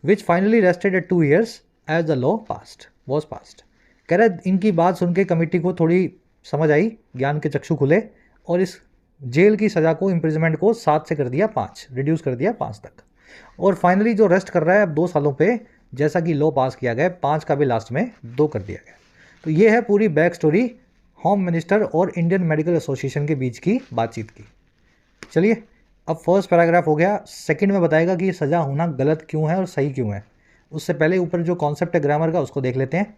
which finally rested at 2 years as the law passed was passed. कह रहा इनकी बात सुन के कमिटी को थोड़ी समझ आई, ज्ञान के चक्षु खुले, और इस जेल की सज़ा को, इम्प्रिजमेंट को 7 से कर दिया 5, रिड्यूस कर दिया 5 तक। और फाइनली जो रेस्ट कर रहा है अब 2 सालों पे, जैसा कि लॉ पास किया गया, 5 का भी लास्ट में 2 कर दिया गया। तो ये है पूरी बैक स्टोरी होम मिनिस्टर और इंडियन मेडिकल एसोसिएशन के बीच की बातचीत की। चलिए अब फर्स्ट पैराग्राफ हो गया। सेकंड में बताएगा कि ये सज़ा होना गलत क्यों है और सही क्यों है। उससे पहले ऊपर जो कॉन्सेप्ट है ग्रामर का उसको देख लेते हैं।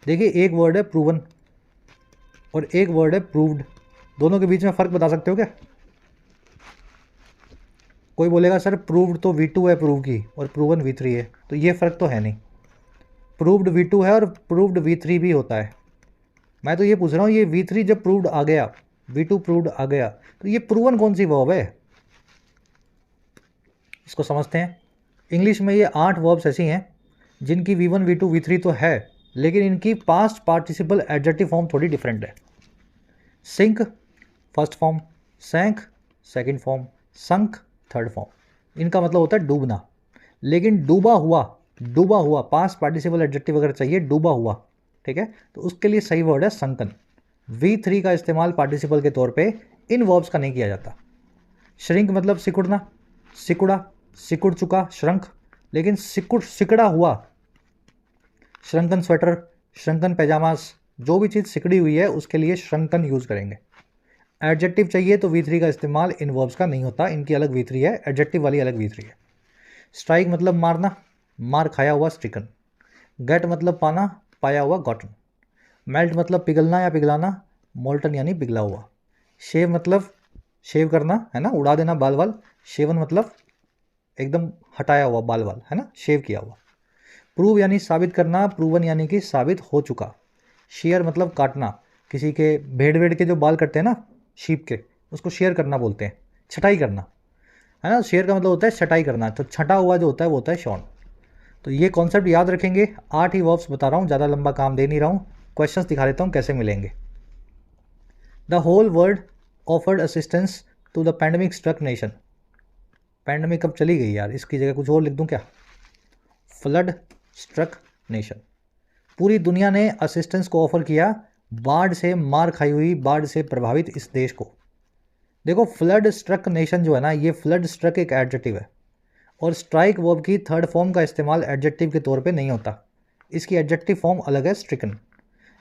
देखिए एक वर्ड है प्रूवन और एक वर्ड है प्रूव्ड। दोनों के बीच में फ़र्क बता सकते हो क्या? कोई बोलेगा सर प्रूव्ड तो V2 है प्रूव की और प्रूवन V3 है, तो ये फ़र्क तो है नहीं। प्रूव्ड V2 है और प्रूव्ड V3 भी होता है। मैं तो ये पूछ रहा हूँ, ये V3 जब प्रूव्ड आ गया, V2 प्रूव्ड आ गया, तो ये प्रूवन कौन सी वर्ब है? इसको समझते हैं। इंग्लिश में ये 8 वर्ब्स ऐसी हैं जिनकी V1 V2 V3 तो है, लेकिन इनकी पास्ट पार्टिसिपल एडजेक्टिव फॉर्म थोड़ी डिफरेंट है। Sink first form, sank second form, sunk third form. इनका मतलब होता है डूबना। लेकिन डूबा हुआ पास्ट पार्टिसिपल एडजेक्टिव अगर चाहिए, डूबा हुआ, ठीक है, तो उसके लिए सही वर्ड है संकन। V3 का इस्तेमाल पार्टिसिपल के तौर पे इन वर्ब्स का नहीं किया जाता। श्रिंक मतलब सिकुड़ना, सिकुड़ा, सिकुड़ चुका, श्रंक। लेकिन सिकड़ा हुआ, श्रंकन स्वेटर, श्रंकन पैजामास, जो भी चीज़ सिकड़ी हुई है उसके लिए श्रंकन यूज़ करेंगे। एडजेक्टिव चाहिए तो V3 का इस्तेमाल इन वर्ब्स का नहीं होता, इनकी अलग V3 है, एडजेक्टिव वाली अलग V3 है। स्ट्राइक मतलब मारना, मार खाया हुआ स्ट्रिकन। गेट मतलब पाना, पाया हुआ गॉटन। मेल्ट मतलब पिघलना या पिघलाना, मोल्टन यानी पिघला हुआ। शेव मतलब शेव करना, है ना, उड़ा देना बाल वाल। शेवन मतलब एकदम हटाया हुआ बाल वाल, है ना, शेव किया हुआ। प्रूव यानी साबित करना, प्रूवन यानी कि साबित हो चुका। शेयर मतलब काटना, किसी के भेड़ वेड़ के जो बाल कटते हैं ना शीप के, उसको शेयर करना बोलते हैं, छटाई करना, है ना। शेयर का मतलब होता है छटाई करना, तो छटा हुआ जो होता है वो होता है शॉन। तो ये कॉन्सेप्ट याद रखेंगे। 8 ही वर्ब्स बता रहा हूँ, ज़्यादा लंबा काम दे नहीं रहा हूँ। क्वेश्चंस दिखा देता हूँ कैसे मिलेंगे। The whole world offered assistance to the pandemic struck nation. Pandemic कब चली गई यार, इसकी जगह कुछ और लिख दूँ क्या? Flood struck nation. पूरी दुनिया ने असिस्टेंस को ऑफर किया बाढ़ से मार खाई हुई, बाढ़ से प्रभावित इस देश को। देखो फ्लड स्ट्रक नेशन जो है ना, ये फ्लड स्ट्रक एक एडजेक्टिव है और स्ट्राइक वर्ब की थर्ड फॉर्म का इस्तेमाल एडजेक्टिव के तौर पे नहीं होता। इसकी एडजेक्टिव फॉर्म अलग है, स्ट्रिकन।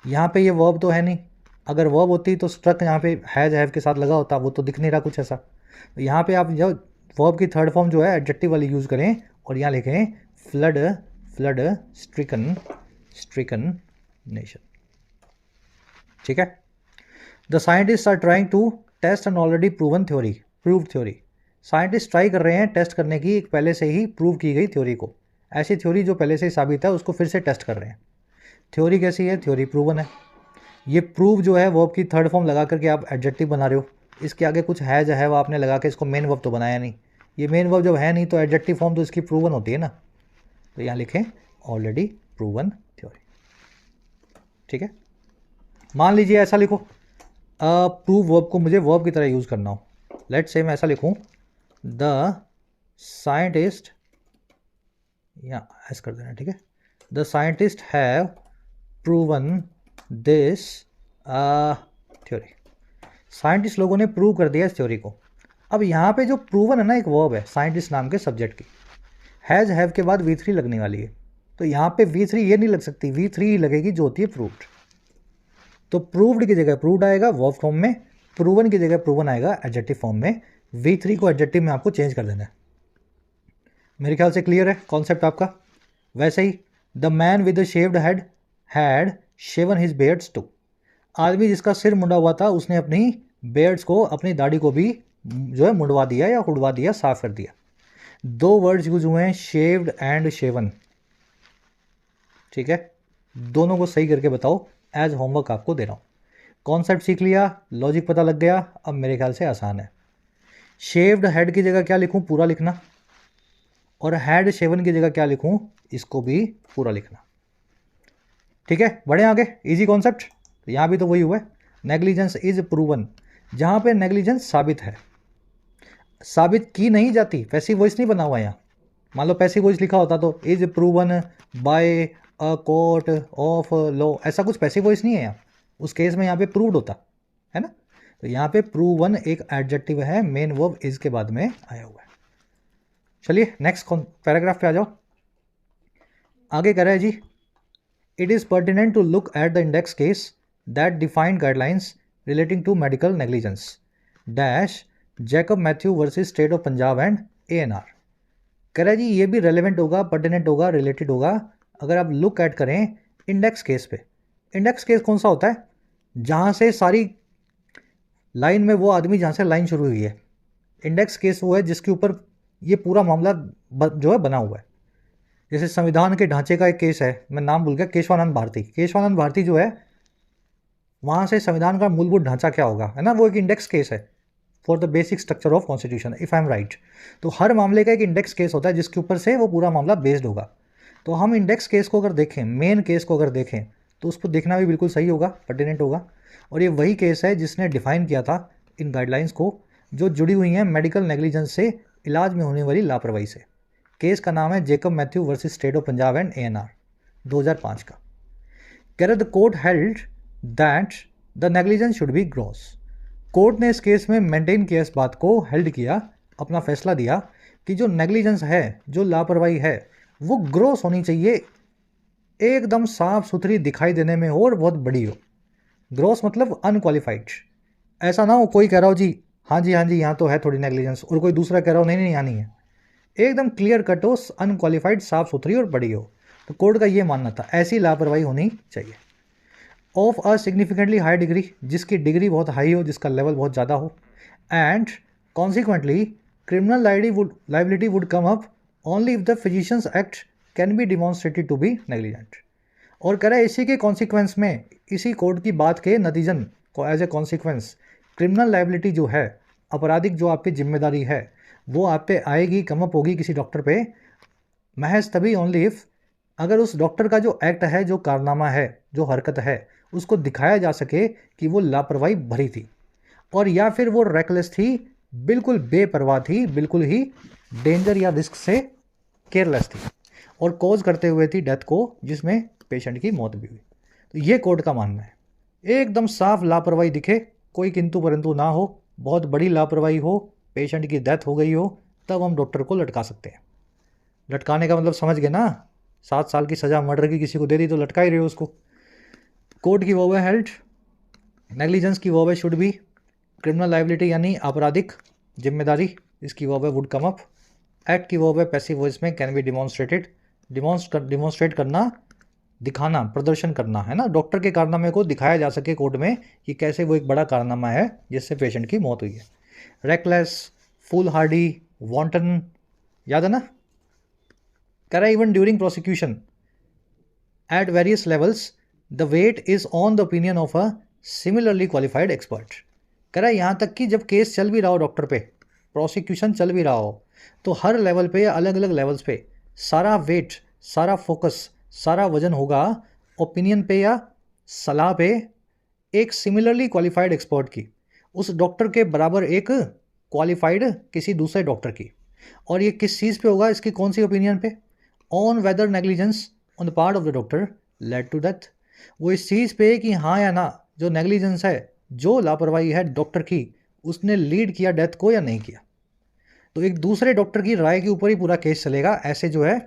यहाँ पे ये वर्ब तो है नहीं। अगर वर्ब होती तो स्ट्रक यहाँ पे हैव के साथ लगा होता, वो तो दिख नहीं रहा कुछ ऐसा। तो यहाँ पे आप जो वर्ब की थर्ड फॉर्म जो है एडजेक्टिव वाली यूज़ करें और यहाँ लिखें flood flood stricken stricken nation, ठीक है। The scientist are trying to test an already proven theory, prove theory. Scientist try कर रहे हैं टेस्ट करने की एक पहले से ही प्रूव की गई थ्योरी को। ऐसी थ्योरी जो पहले से ही साबित है उसको फिर से टेस्ट कर रहे हैं। थ्योरी कैसी है? थ्योरी प्रूवन है। ये प्रूव जो है वर्ब की थर्ड फॉर्म लगा करके आप एडजेक्टिव बना रहे हो, इसके आगे कुछ है जो है वो आपने लगा के इसको मेन वर्ब तो बनाया नहीं। ये मेन वर्ब जब है नहीं तो एडजेक्टिव फॉर्म तो इसकी प्रूवन होती है ना। तो यहाँ लिखें ऑलरेडी प्रूवन थ्योरी, ठीक है। मान लीजिए ऐसा लिखो, प्रूव वर्ब को मुझे वर्ब की तरह यूज़ करना हो। लेट्स से मैं ऐसा लिखूं, द साइंटिस्ट, या ऐसा कर देना, ठीक है। The scientist have proven this theory. Scientist लोगों ने प्रूव कर दिया इस थ्योरी को। अब यहाँ पे जो प्रूवन है ना एक वर्ब है साइंटिस्ट नाम के सब्जेक्ट की, हैज़ हैव के बाद V3 लगने वाली है। तो यहाँ पे V3 ये नहीं लग सकती, V3 ही लगेगी जो होती है प्रूव्ड। तो प्रूव्ड की जगह प्रूव्ड आएगा वर्ब फॉर्म में, प्रूवन की जगह प्रूवन आएगा एडजेक्टिव फॉर्म में। V3 को एडजेक्टिव में आपको चेंज कर देना है। मेरे ख्याल से क्लियर है कॉन्सेप्ट आपका। वैसे ही the man with the shaved head had shaven his beards too. आदमी जिसका सिर मुंडा हुआ था उसने अपनी बेयर्ड्स को, अपनी दाढ़ी को भी जो है मुंडवा दिया या उड़वा दिया, साफ कर दिया। 2 वर्ड्स यूज हुए हैं, शेव्ड एंड शेवन, ठीक है। दोनों को सही करके बताओ, एज होमवर्क आपको दे रहा हूँ। कॉन्सेप्ट सीख लिया, लॉजिक पता लग गया, अब मेरे ख्याल से आसान है। शेव्ड हेड की जगह क्या लिखूँ? पूरा लिखना। और हैड शेवन की जगह क्या लिखूं, इसको भी पूरा लिखना। ठीक है, बढ़े आगे, इजी कॉन्सेप्ट। तो यहाँ भी तो वही हुआ है, नेग्लिजेंस इज प्रूवन, जहाँ पे नेग्लिजेंस साबित है, साबित की नहीं जाती, पैसिव वॉइस नहीं बना हुआ यहाँ। मान लो पैसिव वॉइस लिखा होता तो is proven by a court of law, ऐसा कुछ पैसिव वॉइस नहीं है यहाँ, उस केस में यहाँ पे प्रूव्ड होता है ना। तो यहाँ पे प्रूवन एक एडजेक्टिव है, मेन वर्ब इज के बाद में आया हुआ है। चलिए नेक्स्ट पैराग्राफ पे आ जाओ। आगे कह रहा है जी, it is pertinent to look at the index case that defined guidelines relating to medical negligence dash Jacob Mathew versus state of Punjab and ANR। कह रहा है जी ये भी रेलेवेंट होगा, पर्टिनेंट होगा, रिलेटेड होगा अगर आप लुक ऐट करें इंडेक्स केस पे। इंडेक्स केस कौन सा होता है, जहाँ से सारी लाइन में वो आदमी जहाँ से लाइन शुरू हुई है। इंडेक्स केस वो है जिसके ऊपर ये पूरा मामला जो है बना हुआ है। जैसे संविधान के ढांचे का एक केस है, मैं नाम भूल गया, केशवानंद भारती। केशवानंद भारती जो है, वहाँ से संविधान का मूलभूत ढांचा क्या होगा, है ना, वो एक इंडेक्स केस है for the basic structure of constitution, if I am right. तो हर मामले का एक इंडेक्स केस होता है जिसके ऊपर से वो पूरा मामला बेस्ड होगा। तो हम इंडेक्स केस को अगर देखें, मेन केस को अगर देखें, तो उसको देखना भी बिल्कुल सही होगा, पर्टिनेंट होगा। और ये वही केस है जिसने डिफाइन किया था इन गाइडलाइंस को, जो जुड़ी हुई हैं मेडिकल नेग्लिजेंस से, इलाज में होने वाली लापरवाही से। केस का नाम है Jacob Matthew versus state of Punjab and ANR 2005 का। कह रहे the court held that the negligence should be gross. Court ने इस केस में मेंटेन किया, इस बात को हेल्ड किया, अपना फैसला दिया कि जो नेग्लिजेंस है, जो लापरवाही है, वो ग्रॉस होनी चाहिए, एकदम साफ सुथरी दिखाई देने में हो और बहुत बड़ी हो। ग्रॉस मतलब अनक्वालिफाइड। ऐसा ना हो कोई कह रहा हो जी हाँ जी यहाँ तो है थोड़ी नेग्लिजेंस, और कोई दूसरा कह रहा हो नहीं यहाँ नहीं है। एकदम क्लियर कट हो, अनक्वालिफाइड, साफ सुथरी और बड़ी हो। तो कोर्ट का ये मानना था ऐसी लापरवाही होनी चाहिए। Of a significantly high degree, जिसकी डिग्री बहुत हाई हो, जिसका लेवल बहुत ज़्यादा हो। And consequently criminal liability would come up only if the physicians act can be demonstrated to be negligent. और कह रहा है इसी के कॉन्सिक्वेंस में, इसी कोर्ट की बात के नतीजन को as a consequence, criminal liability जो है, आपराधिक जो आपकी जिम्मेदारी है, वो आप पे आएगी, कम अप होगी किसी डॉक्टर पे, महज तभी ओनली इफ, अगर उस डॉक्टर का जो एक्ट है, जो कारनामा है, जो हरकत है, उसको दिखाया जा सके कि वो लापरवाही भरी थी, और या फिर वो रेकलेस थी, बिल्कुल बेपरवाह थी, बिल्कुल ही डेंजर या रिस्क से केयरलेस थी, और कॉज करते हुए थी डेथ को, जिसमें पेशेंट की मौत भी हुई। तो ये कोर्ट का मानना है, एकदम साफ लापरवाही दिखे, कोई किंतु परंतु ना हो, बहुत बड़ी लापरवाही हो, पेशेंट की डेथ हो गई हो, तब हम डॉक्टर को लटका सकते हैं। लटकाने का मतलब समझ गए ना, 7 साल की सज़ा मर्डर की किसी को दे दी तो लटका ही रहे हो उसको। कोर्ट की वो है हेल्ड, नेग्लिजेंस की वो है शुड बी, क्रिमिनल लाइबिलिटी यानी आपराधिक जिम्मेदारी, इसकी वो है वुड कम अप, एक्ट की वो है पैसिव वॉइस में कैन बी डिमॉन्स्ट्रेटेड, डिमॉन्स्ट्रेट करना, दिखाना, प्रदर्शन करना, है ना, डॉक्टर के कारनामे को दिखाया जा सके कोर्ट में कि कैसे वो एक बड़ा कारनामा है जिससे पेशेंट की मौत हुई है। रेकलेस, फुल हार्डी, वॉन्टन, याद है ना। कह रहा है even during prosecution at various levels the weight is on the opinion of a similarly qualified expert. कह रहा है यहाँ तक कि जब केस चल भी रहा हो डॉक्टर पे, प्रोसिक्यूशन चल भी रहा हो, तो हर लेवल पे, अलग अलग लेवल्स पे सारा वेट, सारा फोकस, सारा वजन होगा ओपिनियन पे या सलाह पे एक सिमिलरली क्वालिफाइड एक्सपर्ट की, उस डॉक्टर के बराबर एक क्वालिफाइड किसी दूसरे डॉक्टर की। और ये किस चीज़ पे होगा, इसकी कौन सी ओपिनियन पे, on whether negligence on the part of the doctor led to death. वो इस चीज़ पे कि हाँ या ना, जो नेग्लिजेंस है, जो लापरवाही है डॉक्टर की, उसने लीड किया डेथ को या नहीं किया। तो एक दूसरे डॉक्टर की राय के ऊपर ही पूरा केस चलेगा, ऐसे जो है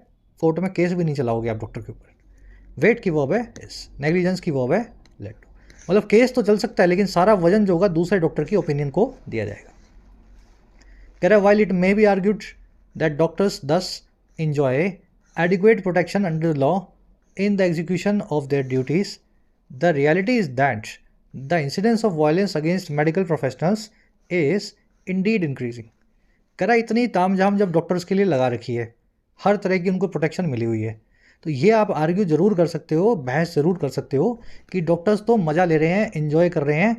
कोर्ट में केस भी नहीं चलाओगे आप डॉक्टर के ऊपर। वेट की वर्ब है इस, नेग्लिजेंस की वर्ब है लेड टू, मतलब केस तो चल सकता है लेकिन सारा वजन जो होगा दूसरे डॉक्टर की ओपिनियन को दिया जाएगा। कह रहा है while it may be argued that doctors दस enjoy adequate protection under the law in the execution of their duties, the reality is that the incidence of violence against medical professionals is indeed increasing। कह रहा इतनी तामझाम जब doctors के लिए लगा रखी है, हर तरह की उनको प्रोटेक्शन मिली हुई है, तो ये आप आर्ग्यू ज़रूर कर सकते हो, बहस ज़रूर कर सकते हो कि डॉक्टर्स तो मज़ा ले रहे हैं, इन्जॉय कर रहे हैं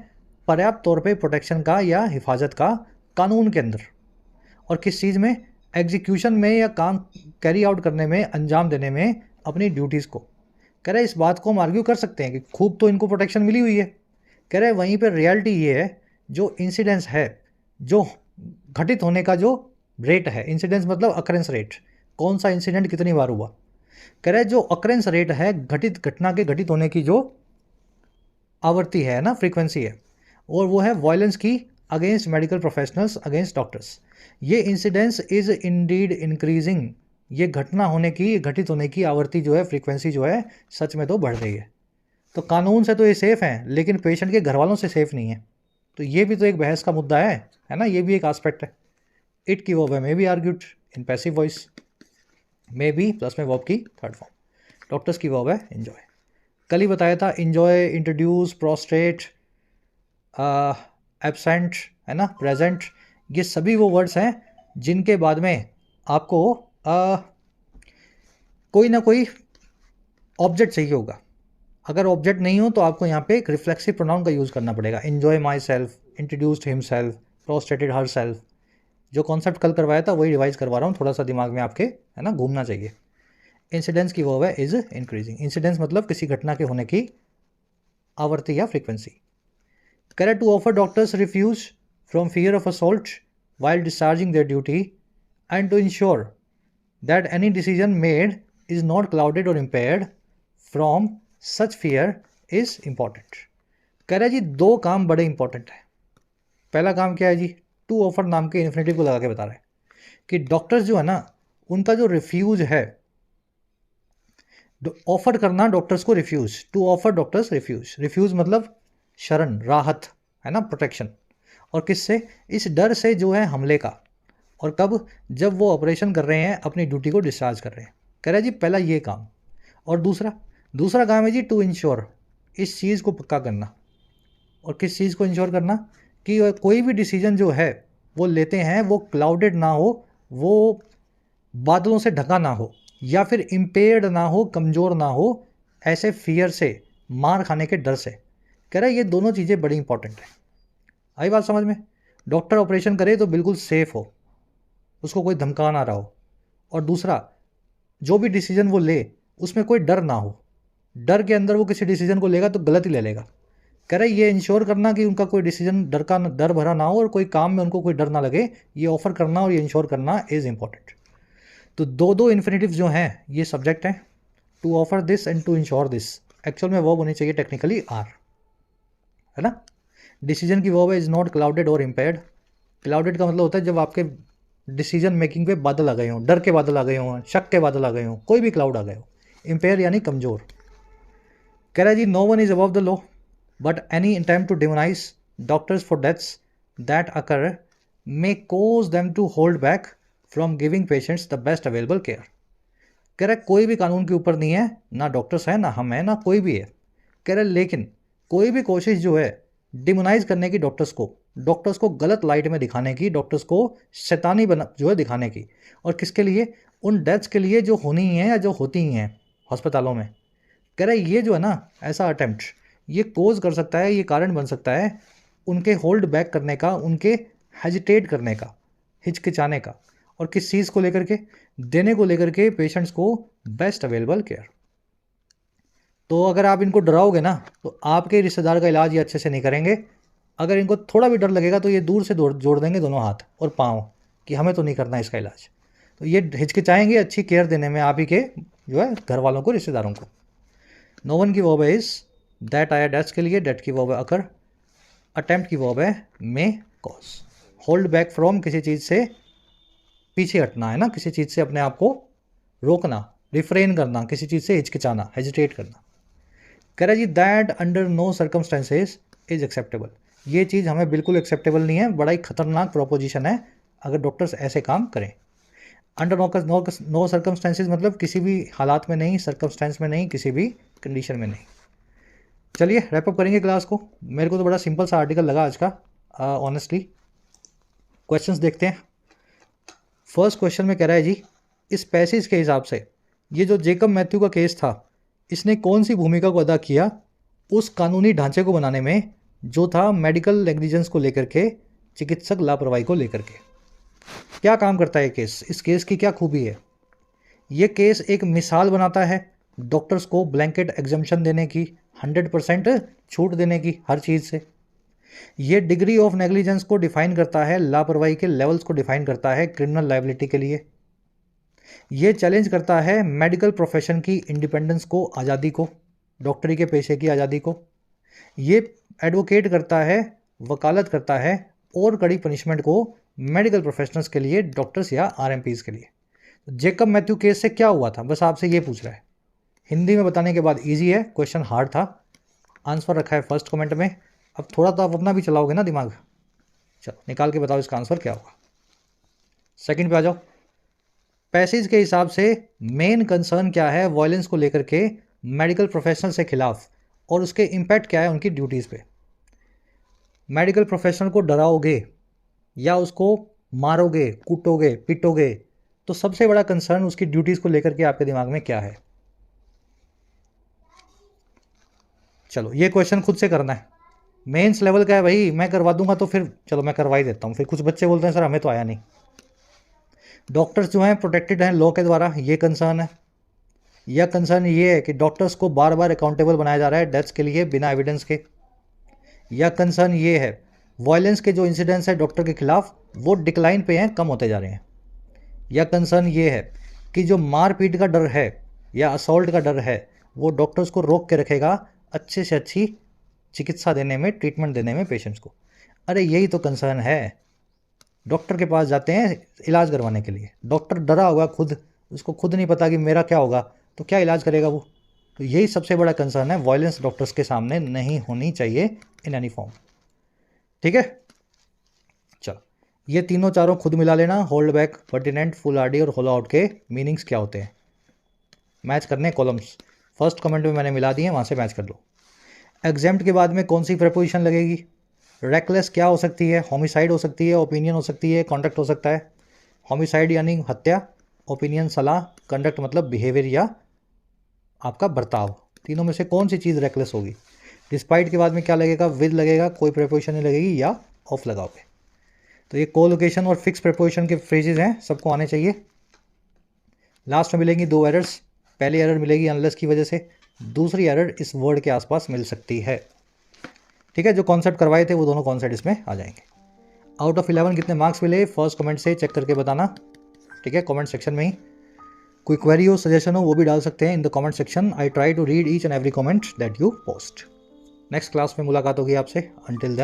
पर्याप्त तौर पे प्रोटेक्शन का या हिफाजत का कानून के अंदर। और किस चीज़ में, एग्जीक्यूशन में या काम कैरी आउट करने में, अंजाम देने में अपनी ड्यूटीज़ को। कह रहे इस बात को हम आर्ग्यू कर सकते हैं कि खूब तो इनको प्रोटेक्शन मिली हुई है। कह रहे वहीं पर रियलिटी ये है, जो इंसिडेंस है, जो घटित होने का जो रेट है, इंसिडेंस मतलब अकरेंस रेट, कौन सा इंसिडेंट कितनी बार हुआ। कह रहे जो अकरेंस रेट है, घटित घटना के घटित होने की जो आवर्ती है ना, फ्रीक्वेंसी है, और वो है वायलेंस की against medical professionals, against doctors. ये इंसिडेंस इज इंडीड इंक्रीजिंग, ये घटना होने की, घटित होने की आवर्ती जो है, फ्रीक्वेंसी जो है, सच में तो बढ़ रही है। तो कानून से तो ये सेफ़ हैं, लेकिन पेशेंट के घर वालों से सेफ़ नहीं है। तो ये भी तो एक बहस का मुद्दा है ना, ये भी एक आस्पेक्ट है। इट की वर्ब है may be argued in passive voice, may be plus में वर्ब की थर्ड फॉर्म। डॉक्टर्स की वर्ब है एंजॉय। कल ही बताया था इंजॉय, इंट्रोड्यूस, प्रोस्ट्रेट, एब्सेंट, है ना, प्रेजेंट, ये सभी वो वर्ड्स हैं जिनके बाद में आपको कोई ना कोई ऑब्जेक्ट चाहिए होगा। अगर ऑब्जेक्ट नहीं हो तो आपको यहाँ पे एक रिफ्लेक्सिव प्रोनाउन का यूज़ करना पड़ेगा। Enjoy myself, introduced himself, prostrated herself. जो कॉन्सेप्ट कल करवाया था वही रिवाइज करवा रहा हूँ, थोड़ा सा दिमाग में आपके, है ना, घूमना चाहिए। इंसिडेंस की वर्ब है इज इंक्रीजिंग। इंसिडेंस मतलब किसी घटना के होने की आवर्ती या frequency. Correct to offer doctors refuge from fear of assault while discharging their duty and to ensure that any decision made is not clouded or impaired from such fear is important। कह रहा है जी दो काम बड़े important है। पहला काम क्या है जी, टू ऑफर नाम के इन्फिनेटिव को लगा के बता रहे हैं कि डॉक्टर्स जो है ना, उनका जो रिफ्यूज है, ऑफर करना डॉक्टर्स को, refuge, to offer doctors refuge, refuge मतलब शरण, राहत, है ना, प्रोटेक्शन। और किससे, इस डर से जो है हमले का। और कब, जब वो ऑपरेशन कर रहे हैं, अपनी ड्यूटी को डिस्चार्ज कर रहे हैं। कह रहा है जी पहला ये काम। और दूसरा काम है जी टू इंश्योर, इस चीज़ को पक्का करना। और किस चीज़ को इंश्योर करना, कि कोई भी डिसीजन जो है वो लेते हैं वो क्लाउडेड ना हो, वो बादलों से ढका ना हो, या फिर इम्पेयर्ड ना हो, कमज़ोर ना हो, ऐसे फियर से, मार खाने के डर से। कह रहा है ये दोनों चीज़ें बड़ी इंपॉर्टेंट है। आई बात समझ में। डॉक्टर ऑपरेशन करे तो बिल्कुल सेफ़ हो, उसको कोई धमका ना रहा हो। और दूसरा, जो भी डिसीजन वो ले उसमें कोई डर ना हो, डर के अंदर वो किसी डिसीजन को लेगा तो गलत ही ले लेगा। कह रहे ये इंश्योर करना कि उनका कोई डिसीजन डर भरा ना हो और कोई काम में उनको कोई डर ना लगे, ये ऑफर करना और ये इंश्योर करना इज़ इंपॉर्टेंट। तो दो इन्फिनेटिव्स जो हैं ये सब्जेक्ट हैं, to offer this and to ensure this. Actual में वर्ब होनी चाहिए टेक्निकली आर, है ना। डिसीजन की वर्ब है इज़ नॉट क्लाउडेड और इम्पेयर्ड। क्लाउडेड का मतलब होता है जब आपके डिसीजन मेकिंग पे बादल आ गए हों, डर के बादल आ गए हों, शक के बादल आ गए हों, कोई भी क्लाउड आ गए हो। इम्पेयर यानी कमज़ोर। कह रहा है जी no one is above the law but any attempt to demonise doctors for deaths that occur may cause them to hold back from giving patients the best available care. कह रहा है कोई भी कानून के ऊपर नहीं है, ना डॉक्टर्स है, ना हम है, ना कोई भी है। कह रहा है लेकिन कोई भी कोशिश जो है डिमोनाइज करने की, डॉक्टर्स को गलत लाइट में दिखाने की, डॉक्टर्स को शैतानी बना जो है दिखाने की, और किसके लिए, उन डेथ्स के लिए जो होनी ही हैं या जो होती ही हैं अस्पतालों में। कह रहा है ये जो है ना, ऐसा अटेम्प्ट ये कोज कर सकता है, ये कारण बन सकता है उनके होल्ड बैक करने का, उनके हेजिटेट करने का, हिचकिचाने का। और किस चीज़ को लेकर के, देने को लेकर के पेशेंट्स को बेस्ट अवेलेबल केयर। तो अगर आप इनको डराओगे ना तो आपके रिश्तेदार का इलाज ये अच्छे से नहीं करेंगे। अगर इनको थोड़ा भी डर लगेगा तो ये दूर से जोड़ देंगे दोनों हाथ और पाँव कि हमें तो नहीं करना इसका इलाज। तो ये हिचकिचाएंगे अच्छी केयर देने में आप ही के जो है घर वालों को, रिश्तेदारों को। नो वन की वर्ब है इज, दैट आया डेट्स के लिए, डेट की वर्ब है अकर, अटेम्प्ट की वर्ब है may cause. Hold back from किसी चीज़ से पीछे हटना, है ना, किसी चीज़ से अपने आप को रोकना, रिफ्रेन करना, किसी चीज़ से हिचकिचाना, हेजिटेट करना। कह रहा जी that under no circumstances is acceptable. ये चीज़ हमें बिल्कुल एक्सेप्टेबल नहीं है, बड़ा ही खतरनाक प्रोपोजिशन है अगर डॉक्टर्स ऐसे काम करें। अंडर नो सर्कमस्टेंसेज मतलब किसी भी हालात में नहीं, सर्कमस्टेंस में नहीं, किसी भी कंडीशन में नहीं। चलिए रैपअप करेंगे क्लास को। मेरे को तो बड़ा सिंपल सा आर्टिकल लगा आज का, ऑनेस्टली। क्वेश्चंस देखते हैं। फर्स्ट क्वेश्चन में कह रहा है जी, इस पैसेज के हिसाब से ये जो जेकब मैथ्यू का केस था, इसने कौन सी भूमिका को अदा किया उस कानूनी ढांचे को बनाने में जो था मेडिकल नेग्लिजेंस को लेकर के, चिकित्सक लापरवाही को लेकर के। क्या काम करता है ये केस, इस केस की क्या खूबी है? ये केस एक मिसाल बनाता है डॉक्टर्स को ब्लैंकेट एग्जम्पशन देने की, 100% छूट देने की हर चीज़ से। ये डिग्री ऑफ नेग्लिजेंस को डिफाइन करता है, लापरवाही के लेवल्स को डिफाइन करता है क्रिमिनल लायबिलिटी के लिए। ये चैलेंज करता है मेडिकल प्रोफेशन की इंडिपेंडेंस को, आज़ादी को, डॉक्टरी के पेशे की आज़ादी को। ये एडवोकेट करता है, वकालत करता है और कड़ी पनिशमेंट को मेडिकल प्रोफेशनल्स के लिए, डॉक्टर्स या आरएमपीज के लिए। जेकब मैथ्यू केस से क्या हुआ था, बस आपसे ये पूछ रहा है। हिंदी में बताने के बाद इजी है, क्वेश्चन हार्ड था। आंसर रखा है फर्स्ट कमेंट में। अब थोड़ा तो आप अपना भी चलाओगे ना दिमाग। चलो निकाल के बताओ इसका आंसर क्या होगा। सेकंड पे आ जाओ। पैसेज के हिसाब से मेन कंसर्न क्या है वायलेंस को लेकर के मेडिकल प्रोफेशनल के खिलाफ, और उसके इम्पैक्ट क्या है उनकी ड्यूटीज़ पे। मेडिकल प्रोफेशनल को डराओगे या उसको मारोगे, कूटोगे, पीटोगे, तो सबसे बड़ा कंसर्न उसकी ड्यूटीज़ को लेकर के आपके दिमाग में क्या है? चलो ये क्वेश्चन खुद से करना है, मेंस लेवल का है भाई, मैं करवा दूंगा तो फिर चलो मैं करवा ही देता हूँ। फिर कुछ बच्चे बोलते हैं सर हमें तो आया नहीं। डॉक्टर्स जो हैं प्रोटेक्टेड हैं लॉ के द्वारा, ये कंसर्न है। यह कंसर्न ये है कि डॉक्टर्स को बार बार अकाउंटेबल बनाया जा रहा है डेथ्स के लिए बिना एविडेंस के। यह कंसर्न ये है वायलेंस के जो इंसिडेंट्स है डॉक्टर के खिलाफ वो डिक्लाइन पे हैं, कम होते जा रहे हैं। यह कंसर्न ये है कि जो मारपीट का डर है या असॉल्ट का डर है वो डॉक्टर्स को रोक के रखेगा अच्छे से अच्छी चिकित्सा देने में, ट्रीटमेंट देने में पेशेंट्स को। अरे यही तो कंसर्न है। डॉक्टर के पास जाते हैं इलाज करवाने के लिए, डॉक्टर डरा हुआ खुद, उसको खुद नहीं पता कि मेरा क्या होगा, तो क्या इलाज करेगा वो? तो यही सबसे बड़ा कंसर्न है, वायलेंस डॉक्टर्स के सामने नहीं होनी चाहिए इन एनी फॉर्म। ठीक है, चलो ये तीनों चारों खुद मिला लेना। Hold back, pertinent, full RD और होलो आउट के मीनिंग्स क्या होते हैं, मैच करने कॉलम्स। फर्स्ट कमेंट में मैंने मिला दिए, वहाँ से मैच कर लो। एग्जेम्प्ट के बाद में कौन सी प्रेपोजिशन लगेगी? रेकलेस क्या हो सकती है? होमिसाइड हो सकती है, ओपिनियन हो सकती है, कॉन्डक्ट हो सकता है। होमिसाइड यानी हत्या, ओपिनियन सलाह, कंडक्ट मतलब बिहेवियर या आपका बर्ताव। तीनों में से कौन सी चीज़ रेकलेस होगी? डिस्पाइट के बाद में क्या लगेगा? विद लगेगा, कोई प्रेपोजिशन नहीं लगेगी, या ऑफ लगाओगे। तो ये कोलोकेशन और फिक्स प्रेपोजिशन के फ्रेजेज हैं, सबको आने चाहिए। लास्ट में मिलेंगी दो एरर्स। पहली एरर मिलेगी अनलेस की वजह से, दूसरी एरर इस वर्ड के आसपास मिल सकती है। ठीक है, जो कॉन्सेप्ट करवाए थे वो दोनों कॉन्सेप्ट इसमें आ जाएंगे। आउट ऑफ 11 कितने मार्क्स मिले? फर्स्ट कमेंट से चेक करके बताना। ठीक है, कमेंट सेक्शन में ही कोई क्वेरी हो, सजेशन हो, वो भी डाल सकते हैं in the comment section. I try to read each and every comment that you post. Next class में मुलाकात होगी आपसे। Until then